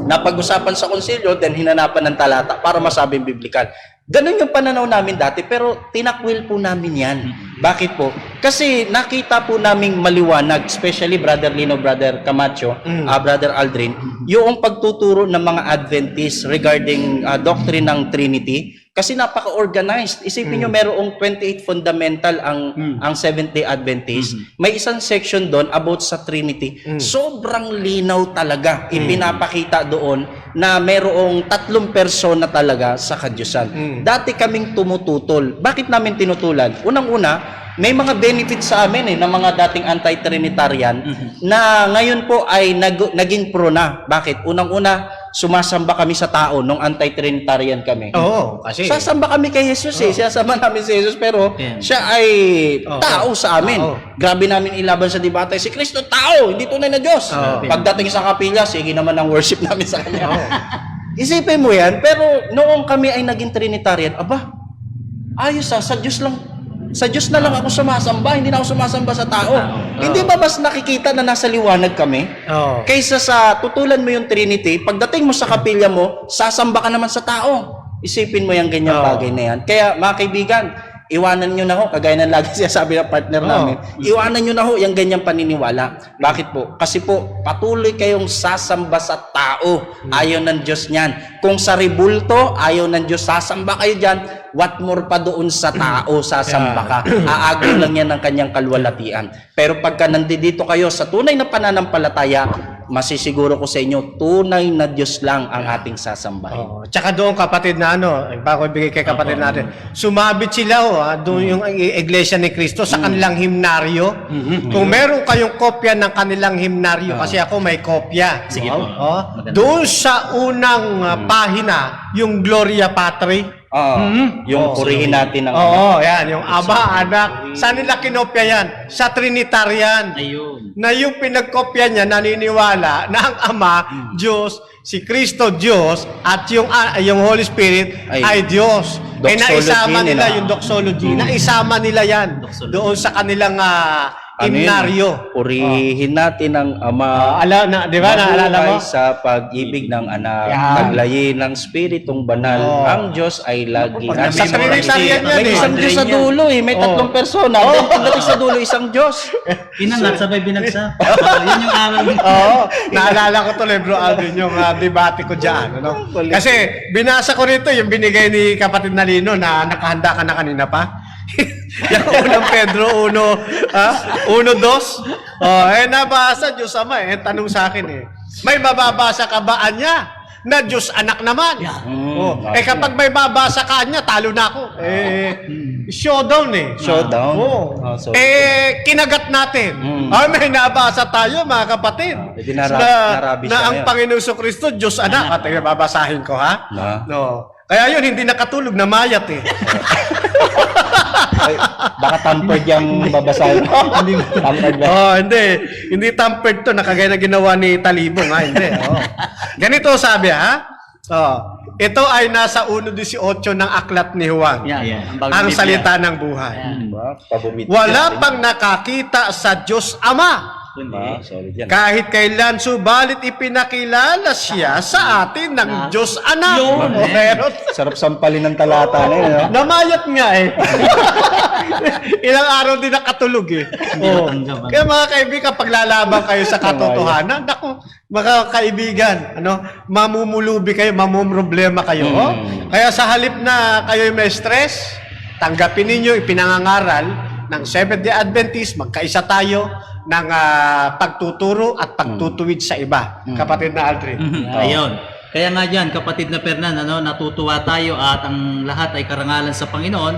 na pag-usapan sa konsilyo, then hinanapan ng talata para masabing biblikal. Ganun yung pananaw namin dati, pero tinakwil po namin yan. Bakit po? Kasi nakita po naming maliwanag, especially Brother Lino, Brother Camacho, Brother Aldrin, yung pagtuturo ng mga Adventists regarding doctrine ng Trinity. Kasi napaka-organized. Isipin nyo, merong 28 fundamental ang Seventh-day Adventist. May isang section doon about sa Trinity. Sobrang linaw talaga. Ipinapakita doon na merong 3 persona talaga sa kadyusan. Dati kaming tumututol. Bakit namin tinutulan? Unang-una, may mga benefits sa amin ng mga dating anti-Trinitarian na ngayon po ay naging pro na. Bakit? Unang-una, sumasamba kami sa tao nung anti-Trinitarian kami. Oo, kasi Sasamba kami kay Jesus eh. Sinasamba namin si Jesus pero siya ay tao sa amin. Grabe namin ilaban sa debate. Si Kristo tao, hindi tunay na Diyos. Pagdating sa kapilya, sige naman ang worship namin sa Kanya. Isipin mo yan, pero noong kami ay naging Trinitarian, aba, ayos sa Diyos lang. Sa Diyos na lang ako sumasamba, hindi na ako sumasamba sa tao. Hindi ba mas nakikita na nasa liwanag kami? Kaysa sa tutulan mo yung Trinity, pagdating mo sa kapilya mo, sasamba ka naman sa tao. Isipin mo yung ganyang bagay na yan. Kaya mga kaibigan, iwanan nyo na ho, kagaya ng lagi siya sabi ng partner namin, iwanan nyo na ho yung ganyang paniniwala. Bakit po? Kasi po, patuloy kayong sasamba sa tao. Ayaw ng Diyos niyan. Kung sa ribulto, ayaw ng Diyos, sasamba kayo dyan. What more pa doon sa tao, sasamba ka. Aagaw lang yan ng kanyang kalwalatian. Pero pagka nandito kayo sa tunay na pananampalataya, masisiguro ko sa inyo, tunay na Diyos lang ang ating sasambahin. Tsaka doon kapatid na bago ibigay kay kapatid natin, sumabit sila doon yung iglesia ni Cristo sa kanilang himnaryo. Kung meron kayong kopya ng kanilang himnaryo, kasi ako may kopya. Sige po. Doon sa unang pahina, yung Gloria Patri. Yung purihin natin ang Yan, yung Ama, Anak. Saan nila kinopya yan? Sa Trinitarian. Ayun. Na yung pinagkopya niya, naniniwala na ang Ama, Diyos, si Kristo, Diyos, at yung Holy Spirit ay Diyos. Naisama nila yung doxology. Naisama nila yan doon sa kanilang himnaryo. Purihin natin ang Ama. Di ba? Naalala mo? Sa pag-ibig ng anak. Taglayin ng Spiritong banal. Ang Diyos ay lagi. Sa Trinitarian yan May isang Diyos sa dulo eh. May 3 persona. Pagdating sa dulo, isang Diyos. Inangat, sabay binagsak. Yun yung aral. Naalala ko tuloy, Bro Alvin, yung debate ko dyan. Kasi binasa ko rito yung binigay ni kapatid na Lino na nakahanda ka na kanina pa. Yung unang Pedro 1:2. Nabasa Diyos Ama tanong sa akin may mababasa ka ba anya na Diyos Anak naman? Kapag may babasa ka anya, talo na ako. Showdown Showdown? Kinagat natin. May nabasa tayo, mga kapatid. Narabi na ang Panginoong Kristo, Diyos Anak. At babasahin ko, ha? Na? No. Kaya yun, hindi nakatulog, namayat eh. Ay, baka tampered yung babasahin. Tampered ba? Oh, hindi. Hindi tampered to, nakagaya na ginawa ni Talibong, ha? Hindi. Oh. Ganito sabi, ha? Oh. Ito ay nasa 1:18 ng aklat ni Juan. Yan. Bagong Ang Biblia. salita ng buhay. Pabumit. Wala pang nakakita sa Diyos Ama. Sorry dyan. Kahit kailan, subalit ipinakilala siya sa atin ng Diyos Anak. Yun. Oh, meron. Sarap sampalin ng talata na yun. No? Namayat nga eh. Ilang araw din nakatulog eh. Oh. Kaya mga kaibigan, paglalaban kayo sa katotohanan, naku, mga kaibigan, mamumulubi kayo, mamumroblema kayo. Oh? Kaya sa halip na kayo may stress, tanggapin ninyo ipinangangaral ng Seventh-day Adventist, magkaisa tayo ng pagtuturo at pagtutuwid sa iba. Kapatid na Aldrin. Ayun. Kaya nga dyan, kapatid na Fernan, natutuwa tayo at ang lahat ay karangalan sa Panginoon.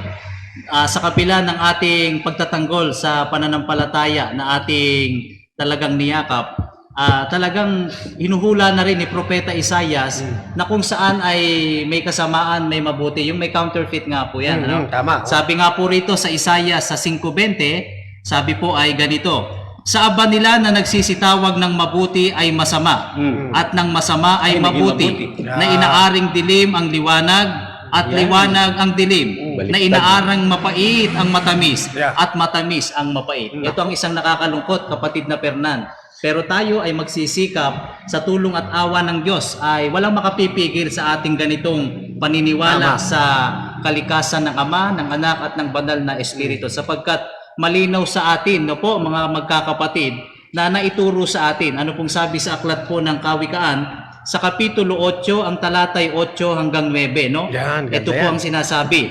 Sa kabila ng ating pagtatanggol sa pananampalataya na ating talagang niyakap, talagang hinuhula na rin ni Propeta Isaias na kung saan ay may kasamaan, may mabuti. Yung may counterfeit nga po yan. Tama. Sabi nga po rito sa Isaias sa 5:20, sabi po ay ganito, sa aba nila na nagsisitawag ng mabuti ay masama, at ng masama ay mabuti, na inaaring dilim ang liwanag, at liwanag ang dilim, na inaarang mapait ang matamis, at matamis ang mapait. Ito ang isang nakakalungkot, kapatid na Fernan. Pero tayo ay magsisikap sa tulong at awa ng Diyos ay walang makapipigil sa ating ganitong paniniwala sa kalikasan ng Ama, ng Anak at ng Banal na Espiritu, sapagkat malinaw sa atin, mga magkakapatid, na naituro sa atin. Ano pong sabi sa aklat po ng Kawikaan, sa Kapitulo 8, ang talatay 8 hanggang 9, no? Yan, ganda Ito po yan. ang sinasabi.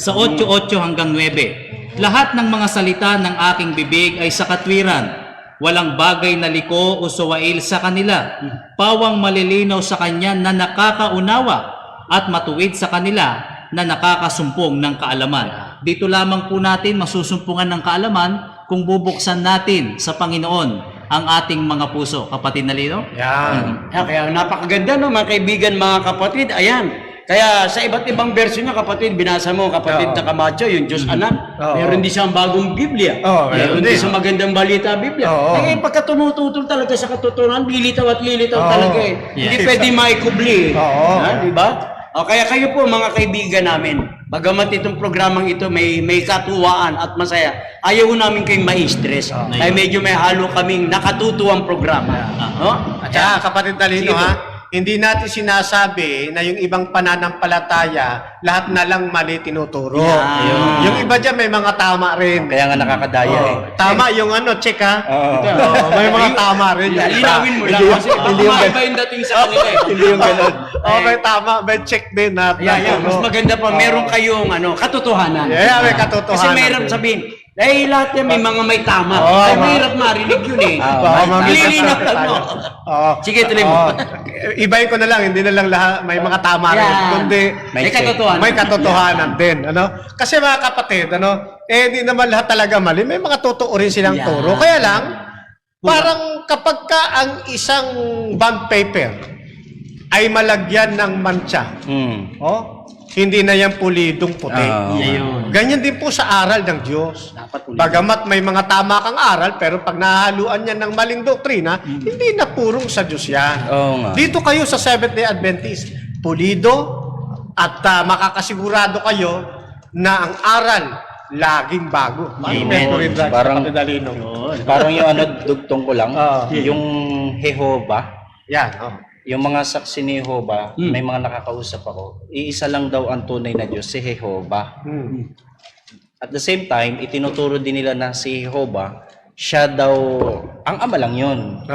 Sa 8:8 hanggang 9, lahat ng mga salita ng aking bibig ay sa katwiran. Walang bagay na liko o suwail sa kanila. Pawang malilinaw sa kanya na nakakaunawa at matuwid sa kanila na nakakasumpong ng kaalaman. Dito lamang po natin masusumpungan ng kaalaman kung bubuksan natin sa Panginoon ang ating mga puso. Kapatid na Lino? Yan. Kaya napakaganda, no, mga kaibigan, mga kapatid. Ayan. Kaya sa iba't ibang version niya, kapatid, binasa mo, kapatid na Camacho, yung Diyos Anak. Meron din siyang bagong Biblia. Meron Meron din. din sa magandang balita Biblia. Kaya pagka tumututol talaga sa katotohanan, lilitaw at lilitaw talaga eh. Hindi pwede maikubli eh. Di ba? Kaya kayo po, mga kaibigan namin, bagamat itong programang ito may katuwaan at masaya, ayaw namin kayong ma-stress. Kaya medyo may halo kaming nakatutuwang programa. At saka, kapatid Talino, hindi natin sinasabi na yung ibang pananampalataya, lahat na lang mali tinuturo. Yung iba dyan, may mga tama rin. Kaya nga nakakadaya eh. Tama yung check ha. May mga tama rin. Linawin mo lang kasi iba yung dating sa kanila eh. Hindi yung ganun. May tama, may check din na. Mas maganda pa, meron kayong katotohanan. May katotohanan. Kasi mayroon sabihin, lahat yan may tama. Ay, mahirap marinig yun eh. Lilinaw lang mo. Sige, tuloy mo. Ibahin ko na lang, hindi na lang lahat, may mga tama rin. Kundi, May katotohanan. may katotohanan din. Kasi mga kapatid, hindi naman lahat talaga mali. May mga totoo rin silang turo. Kaya lang, parang kapag ka ang isang bond paper ay malagyan ng mantsa, hindi na yan pulidong puti. Ganyan din po sa aral ng Diyos. Bagamat may mga tama kang aral, pero pag nahaluan yan ng maling doktrina, hindi na purong sa Diyos yan. Dito kayo sa Seventh-day Adventist, pulido at makakasigurado kayo na ang aral laging bago. Amen. Parang yung dugtong ko lang, yung Jehovah, Yan. Yung mga saksi ni Jehovah, may mga nakakausap ako, iisa lang daw ang tunay na Diyos, si Jehovah. At the same time, itinuturo din nila na si Jehovah, siya daw, ang ama lang yun.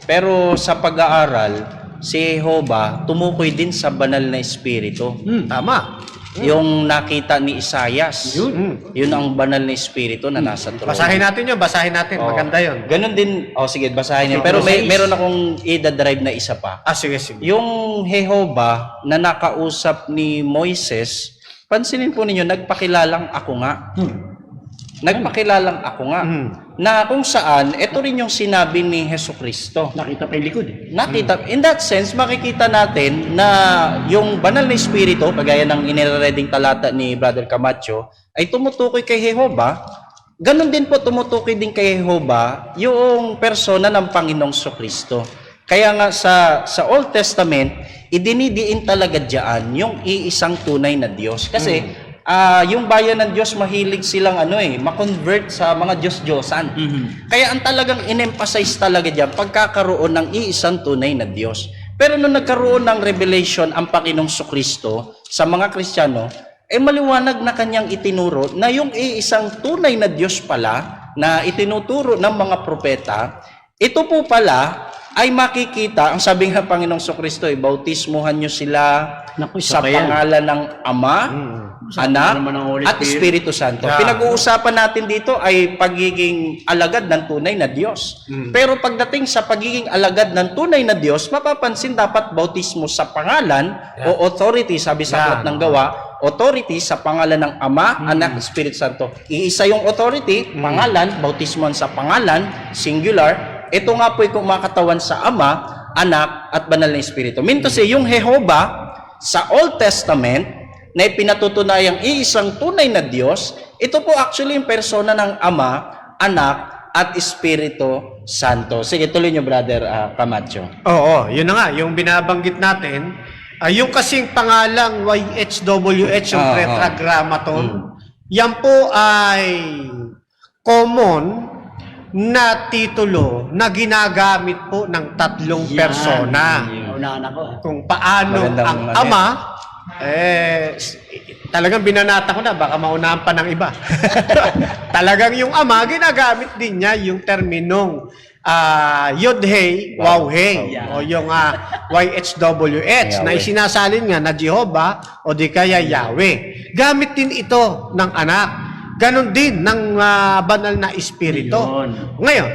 Pero sa pag-aaral, si Jehovah tumukoy din sa banal na espiritu. Tama. Yung nakita ni Isaias, yun ang banal na espiritu na nasa trono. Basahin natin yun, Maganda yun. Ganon din, sige, basahin yun. Pero meron akong i-drive na isa pa. Sige. Yung Jehovah na nakausap ni Moises, pansinin po ninyo, nagpakilalang ako nga. Nagpakilalang ako nga. Na kung saan, ito rin yung sinabi ni Hesukristo. Nakita pa yung likod eh. Nakita, in that sense, makikita natin na yung banal na espiritu, kagaya ng inireading talata ni Brother Camacho, ay tumutukoy kay Jehova. Ganon din po tumutukoy din kay Jehova yung persona ng Panginoong Kristo. Kaya nga sa Old Testament, idinidiin talaga diyan yung iisang tunay na Diyos. Kasi yung bayan ng Diyos, mahilig silang ma-convert sa mga Diyos-Diyosan. Kaya ang talagang in-emphasize talaga diyan pagkakaroon ng iisang tunay na Diyos. Pero nung nagkaroon ng revelation ang Panginoong Kristo sa mga Kristiyano, maliwanag na kanyang itinuro na yung iisang tunay na Diyos pala na itinuturo ng mga propeta, ito po pala ay makikita, ang sabi ng Panginoong Kristo, bautismuhan nyo sila sa pangalan ng Ama, Anak, at Espiritu Santo. Pinag-uusapan natin dito ay pagiging alagad ng tunay na Diyos. Pero pagdating sa pagiging alagad ng tunay na Diyos, mapapansin dapat bautismo sa pangalan o authority, sabi sa Aklat ng Gawa, authority sa pangalan ng Ama, Anak, Espiritu Santo. Iisa yung authority, pangalan, bautismuhan sa pangalan, singular. Ito nga po ay kumakatawan sa Ama, Anak, at Banal na Espiritu. Mean to say, yung Jehova sa Old Testament na ipinatutunayang iisang tunay na Diyos, ito po actually yung persona ng Ama, Anak, at Espiritu Santo. Sige, tuloy nyo, Brother Camacho. Oo, yun na nga, yung binabanggit natin, yung kasing pangalang YHWH, yung Tetragrammaton, yan po ay common na titulo na ginagamit po ng tatlong persona. Unahan ako. Kung paano ang Ama, talagang binanata ko na, baka maunahan pa ng iba. Talagang yung Ama, ginagamit din niya yung terminong Yod-Hey, Waw-Hey, o yung YHWH, na isinasalin nga na Jehovah o di kaya Yahweh. Gamit din ito ng anak. Ganon din ng banal na espiritu. Ngayon,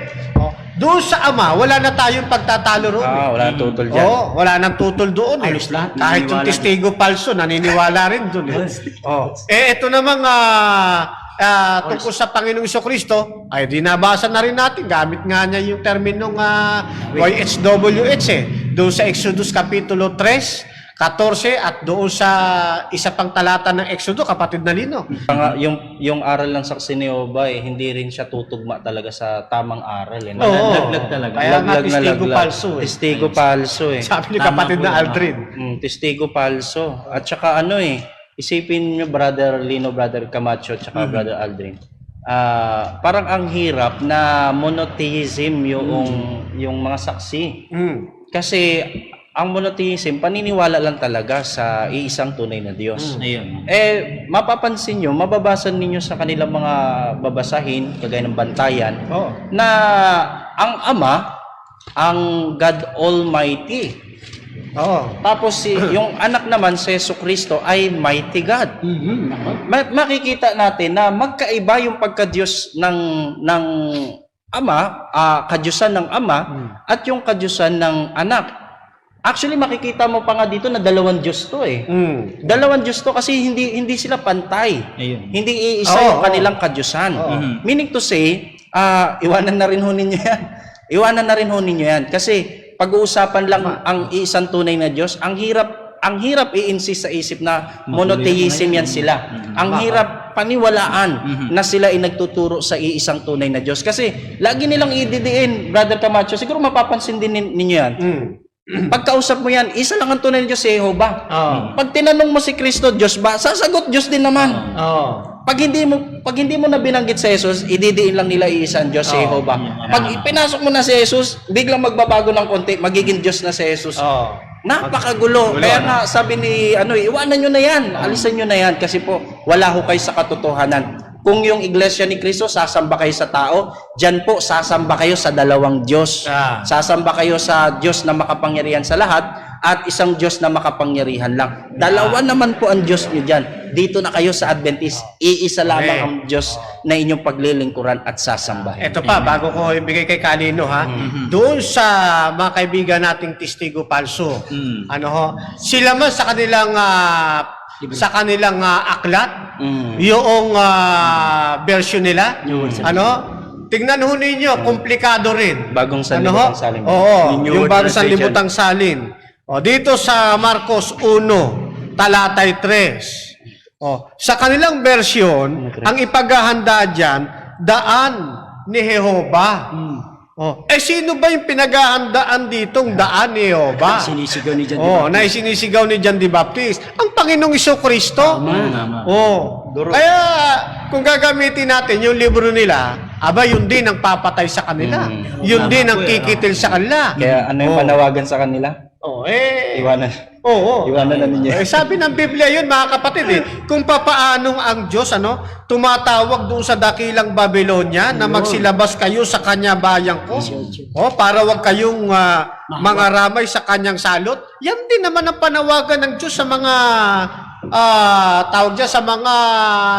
doon sa Ama, wala na tayong pagtatalo roon. Wala nang tutol dyan. Wala nang tutol doon. Halos lahat, Kahit yung testigo palso, naniniwala rin doon. Ito namang tungkol sa Panginoong Kristo, ay dinabasa na rin natin. Gamit nga niya yung terminong YHWH doon sa Exodus Kapitulo 3, 14 at doon sa isa pang talata ng Exodo, kapatid na Lino. Yung aral ng saksi ni Jehova, hindi rin siya tutugma talaga sa tamang aral. Laglag talaga. Kaya nga testigo palso. Testigo palso Sabi ni kapatid na Aldrin. Testigo palso. At saka isipin nyo, Brother Lino, Brother Camacho, at saka Brother Aldrin. Parang ang hirap na monotheism yung mga saksi. Kasi ang monotheism, paniniwala lang talaga sa iisang tunay na Diyos. Mapapansin nyo, mababasa ninyo sa kanilang mga babasahin, kagaya ng bantayan, na ang Ama, ang God Almighty. Tapos yung anak naman, si Jesucristo, ay Mighty God. Makikita natin na magkaiba yung pagka-Diyos ng Ama, kadyusan ng Ama, at yung kadyusan ng anak. Actually, makikita mo pa nga dito na dalawang Diyos to Dalawang Diyos to kasi hindi sila pantay. Hindi iisa yung kanilang kadyusan. Meaning to say, iwanan na rin ho ninyo yan. Iwanan na rin ho ninyo yan. Kasi pag-uusapan lang ang isang tunay na Diyos, ang hirap i-insist sa isip na monotheism yan sila. Ang hirap paniwalaan na sila ay nagtuturo sa iisang tunay na Diyos. Kasi lagi nilang ididiin, Brother Camacho, siguro mapapansin din ninyo yan. Pagkausap mo yan, isa lang ang tunay na Diyos, Jehova. Pag tinanong mo si Kristo, Diyos ba? Sasagot, Diyos din naman. Pag hindi mo na binanggit sa Jesus, ididiin lang nila iisang Diyos, Jehova. Pag pinasok mo na si Jesus, biglang magbabago ng konti, magiging Diyos na si Jesus. Napakagulo. Kaya nga, sabi ni, iwanan nyo na yan, alisan nyo na yan, kasi po, wala ho kayo sa katotohanan. Kung yung iglesia ni Kristo, sasamba kayo sa tao, dyan po, sasamba kayo sa dalawang Diyos. Sasamba kayo sa Diyos na makapangyarihan sa lahat at isang Diyos na makapangyarihan lang. Dalawa naman po ang Diyos nyo dyan. Dito na kayo sa Adventist, iisa lamang ang Diyos na inyong paglilingkuran at sasambahin. Ito pa, bago ko ibigay kay Kalino, doon sa mga kaibigan nating testigo palso, sila man sa kanilang sa kanilang aklat, Mm. yung version nila. Ano? Tingnan ho ninyo, komplikado rin. Bagong Ano sanlibutan ho? salin. Oo, New yung World bagong Translation. sanlibutan salin. O, dito sa Marcos 1, talatay 3. O, sa kanilang version, ang ipaghahanda dyan, daan ni Jehova. Oh, sino ba yung pinaghahandaan ditong daan ni Jehova? Sinisigaw ni John. Oh, na isinisigaw ni John the Baptist. Ang Panginoong Isokristo. Tama. Oh. Kaya kung gagamitin natin yung libro nila, aba yun din ang papatay sa kanila. Yun din ang kikitil sa kanila. Kaya ano yung panawagan sa kanila? Oh, Iwanan. Oo. Iwanan na ninyo. Sabi ng Biblia yun, mga kapatid, kung papaanong ang Diyos, tumatawag doon sa dakilang Babylonia na magsilabas kayo sa kanya bayang ko. Para wag kayong mangaramay sa kanyang salot. Yan din naman ang panawagan ng Diyos sa mga tawag dyan, sa mga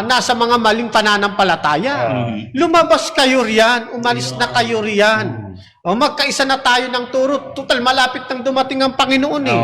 nasa mga maling pananampalataya. Lumabas kayo riyan, umalis na kayo riyan. Magkaisa na tayo ng turo. Total, malapit nang dumating ang Panginoon eh.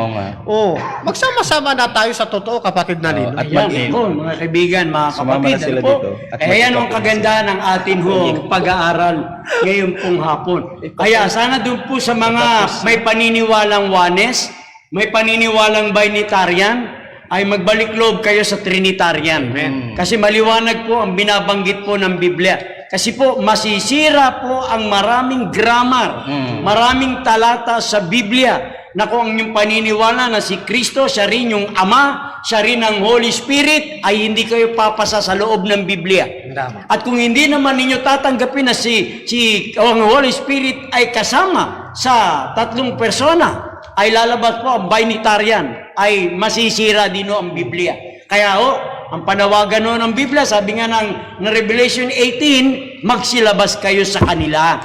Oo nga. Magsama-sama na tayo sa totoo, kapatid na nino. At Yan po, mga kaibigan, mga Sumama kapatid. na sila Ano po? dito. At Yan ang kagandahan ng atin hong pag-aaral ngayon pong hapon. Kaya sana doon po sa mga may paniniwalang Juanes, may paniniwalang Binitarian, ay magbalik loob kayo sa Trinitarian. Kasi maliwanag po ang binabanggit po ng Biblia. Kasi po, masisira po ang maraming grammar, maraming talata sa Biblia na kung ang inyong paniniwala na si Kristo, siya rin yung Ama, siya rin ang Holy Spirit, ay hindi kayo papasa sa loob ng Biblia. At kung hindi naman ninyo tatanggapin na ang Holy Spirit ay kasama sa tatlong persona, ay lalabas po ang Binitarian, ay masisira din ang Biblia. Kaya ang panawagan ng Biblia, sabi nga ng Revelation 18, magsilabas kayo sa kanila.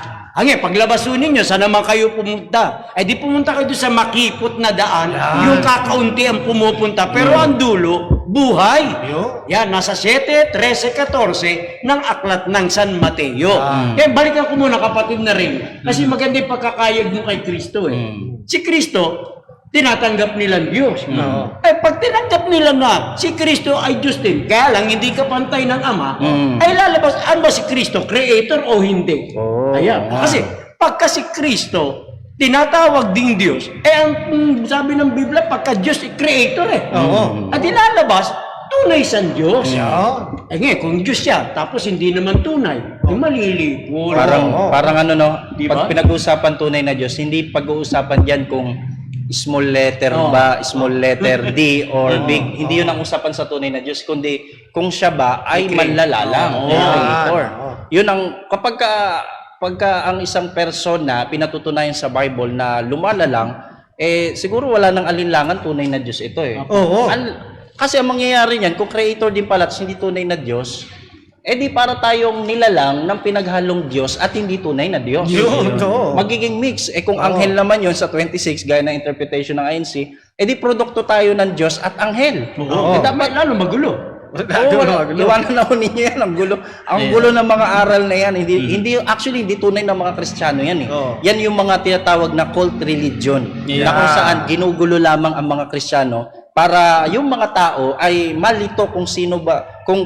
Paglabas ninyo, saan naman kayo pumunta? Di pumunta kayo sa makipot na daan, yung kakaunti ang pumupunta, pero ang dulo, buhay. Yan, nasa 7, 13, 14 ng aklat ng San Mateo. Kaya balikan ko muna, kapatid na rin, kasi maganda yung pagkakayag mo kay Kristo Si Kristo, tinatanggap nilang Diyos. Pag tinanggap nila na si Kristo ay Diyos din, kaya lang hindi ka pantay ng Ama, ay lalabas, ano ba si Kristo? Creator o hindi? Ayan. Kasi pagka si Kristo, tinatawag ding Diyos, ang sabi ng Biblia, pagka Diyos ay Creator At ilalabas, tunay siyang Diyos. Kung Diyos siya, tapos hindi naman tunay, malilipol. Parang ano no, Diba? pag pinag-uusapan tunay na Diyos, hindi pag-uusapan diyan kung small letter ba, small letter D or big. Hindi 'yun ang usapan sa tunay na Diyos, kundi kung siya ba ay manlalalang, creator. 'Yun ang pagka ang isang persona pinatutunayan sa Bible na lumalalang, siguro wala nang alinlangan tunay na Diyos ito kasi ang mangyayari niyan, kung creator din pala at hindi tunay na Diyos, di para tayong nilalang ng pinaghalong Diyos at hindi tunay na Diyos. Magiging mix. Kung anghel naman yon sa 26, gaya ng interpretation ng INC, di produkto tayo ng Diyos at anghel. Dapat lalo magulo. Iwanan na ho ninyo yan, ang gulo. Ang gulo ng mga aral na yan, hindi tunay na mga Kristiyano yan Yan yung mga tinatawag na cult religion, na kung saan ginugulo lamang ang mga Kristiyano para yung mga tao ay malito kung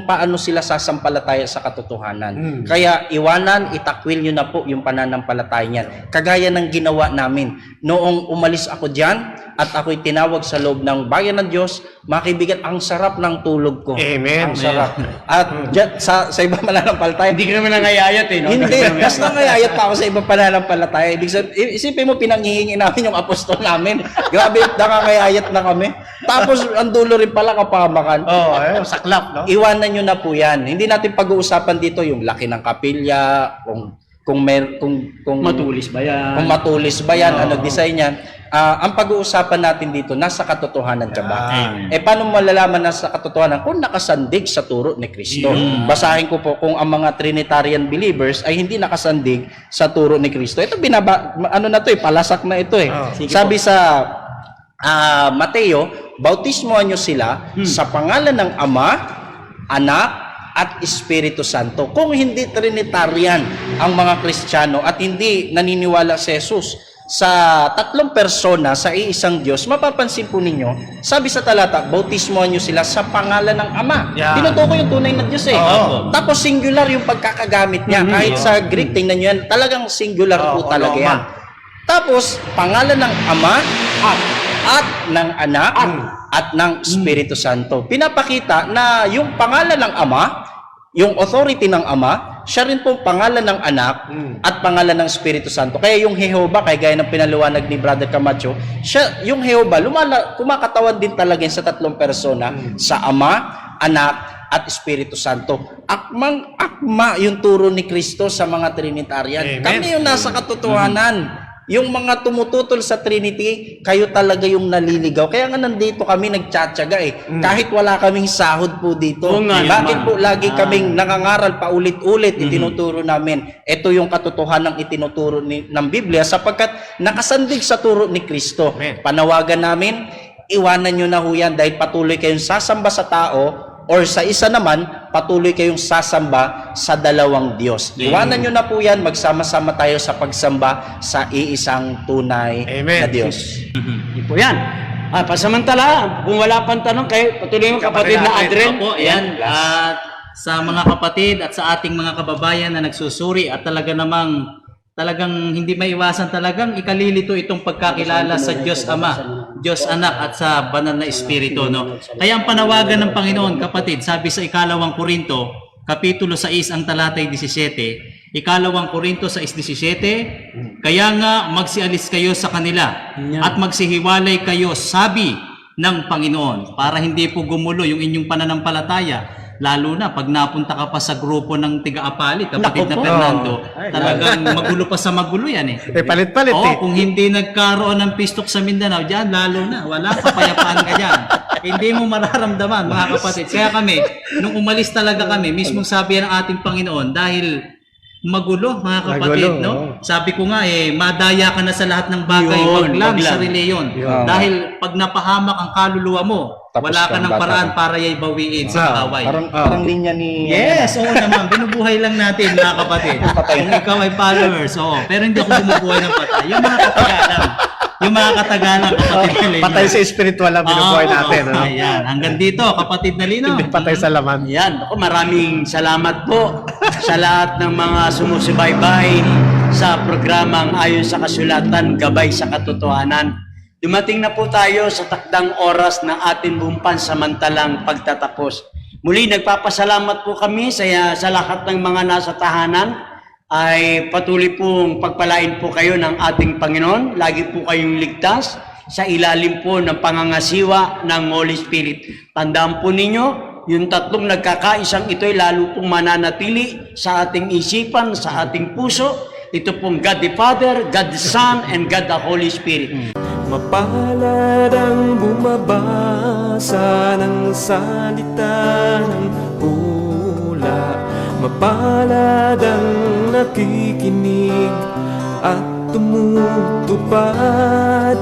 paano sila sasampalataya sa katotohanan. Kaya iwanan, itakwil nyo na po yung pananampalataya niyan. Kagaya ng ginawa namin. Noong umalis ako diyan at ako'y tinawag sa loob ng bayan ng Diyos, mga kaibigan, ang sarap ng tulog ko. Amen. Ang sarap. At dyan, sa ibang pananampalataya, Hindi ka naman nangayayat no? hindi, basta ngayayat pa ako sa ibang pananampalataya. Ibig sabihin, isipin mo, pinanghihingi namin yung apostol namin. Grabe, nakangayayat na kami. Tapos, ang dulo rin pala kapamakan. Saklap, no? Iwanan nyo na po yan. Hindi natin pag-uusapan dito yung laki ng kapilya, kung Matulis ba yan? kung matulis ba yan, ano design yan. Ang pag-uusapan natin dito, nasa katotohanan ka ba? Paano malalaman nasa katotohanan? Kung nakasandig sa turo ni Kristo. Basahin ko po kung ang mga Trinitarian believers ay hindi nakasandig sa turo ni Kristo. Ito palasak na ito Sabi sa Mateo, bautismohan nyo sila sa pangalan ng Ama, Anak, at Espiritu Santo. Kung hindi Trinitarian ang mga Kristiyano at hindi naniniwala si Jesus, sa tatlong persona sa iisang Diyos, mapapansin po ninyo, sabi sa talata, bautismohan nyo sila sa pangalan ng Ama. Yeah. Tinutukoy yung tunay na Diyos eh. Oo. Tapos singular yung pagkakagamit niya. Kahit sa Greek, tingnan nyo yan, talagang singular po talaga yan. Tapos, pangalan ng Ama at ng Anak at ng Espiritu Santo. Pinapakita na yung pangalan ng Ama, yung authority ng Ama, siya rin pong pangalan ng Anak at pangalan ng Espiritu Santo. Kaya yung Jehovah, kaya gaya ng pinaliwanag ni Brother Camacho, siya, yung Jehovah, kumakatawan din talaga yan sa tatlong persona, sa Ama, Anak, at Espiritu Santo. Akmang-akma yung turo ni Kristo sa mga Trinitarian. Amen. Kami yung nasa katotohanan. Yung mga tumututol sa Trinity, kayo talaga yung naliligaw. Kaya nga nandito kami nagtsatsaga eh. Kahit wala kaming sahod po dito. Oo nga Bakit naman. po lagi kaming nangangaral paulit-ulit, itinuturo namin. Ito yung katotohanan ng itinuturo ng Biblia sapagkat nakasandig sa turo ni Kristo. Amen. Panawagan namin, iwanan nyo na ho yan dahil patuloy kayong sasamba sa tao or sa isa naman, patuloy kayong sasamba sa dalawang Diyos. Iwanan nyo na po yan, magsama-sama tayo sa pagsamba sa iisang tunay Amen. na Diyos. Yun po yan. Pasamantala, kung wala pang tanong, kayo patuloy mo kapatid na Adren. Opo, ayan. At sa mga kapatid at sa ating mga kababayan na nagsusuri at talagang hindi maiwasan talagang ikalilito itong pagkakilala sa Diyos Ama, Diyos Anak at sa Banal na Espiritu, no? Kaya ang panawagan ng Panginoon, kapatid, sabi sa Ikalawang Korinto, Kapitulo 6, ang talatay 17, Ikalawang Korinto 6:17, kaya nga magsialis kayo sa kanila at magsihiwalay kayo, sabi ng Panginoon, para hindi po gumulo yung inyong pananampalataya. Lalo na pag napunta ka pa sa grupo ng tiga-apalit, kapatid na Fernando, talagang magulo pa sa magulo yan eh. Palit-palit eh. Kung hindi nagkaroon ng pistok sa Mindanao, diyan lalo na, wala kapayapaan ka diyan. Hindi mo mararamdaman, mga kapatid. Kaya kami, nung umalis talaga kami, mismo sabi ng ating Panginoon, dahil magulo, mga kapatid, Magulo, no? oo. Sabi ko nga madaya ka na sa lahat ng bagay, Yun, wag lang wag lang. sa reliyon. Yun. Dahil pag napahamak ang kaluluwa mo, Tapos wala ka kang ng bata. paraan para yay bawiin sa away. Parang linya ni... Yes, oo naman. Binubuhay lang natin, mga kapatid. Kung ikaw ay followers, oo. Pero hindi ako bumubuhay ng patay. Yung mga katagalan. Yung mga katagalan, kapatid na Lino. Patay sa spiritual ang binubuhay natin. ano? Ayan. Hanggang dito, kapatid na Lino. Hindi patay sa laman. Yan. Ako, maraming salamat po sa lahat ng mga sumusubaybay sa programang Ayon sa Kasulatan, Gabay sa Katotohanan. Dumating na po tayo sa takdang oras ng ating buong pansamantalang pagtatapos. Muli, nagpapasalamat po kami sa lahat ng mga nasa tahanan ay patuloy pong pagpalain po kayo ng ating Panginoon. Lagi po kayong ligtas sa ilalim po ng pangangasiwa ng Holy Spirit. Tandaan po ninyo, yung tatlong nagkakaisang ito'y lalo pong mananatili sa ating isipan, sa ating puso. Ito pong God the Father, God the Son, and God the Holy Spirit. Mapalad ang bumabasa ng salita ng hula. Mapalad ang nakikinig at tumutupad.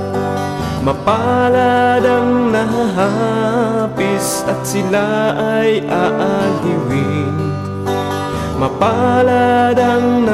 Mapalad ang nahahapis at sila ay aaliwin. Mapalad ang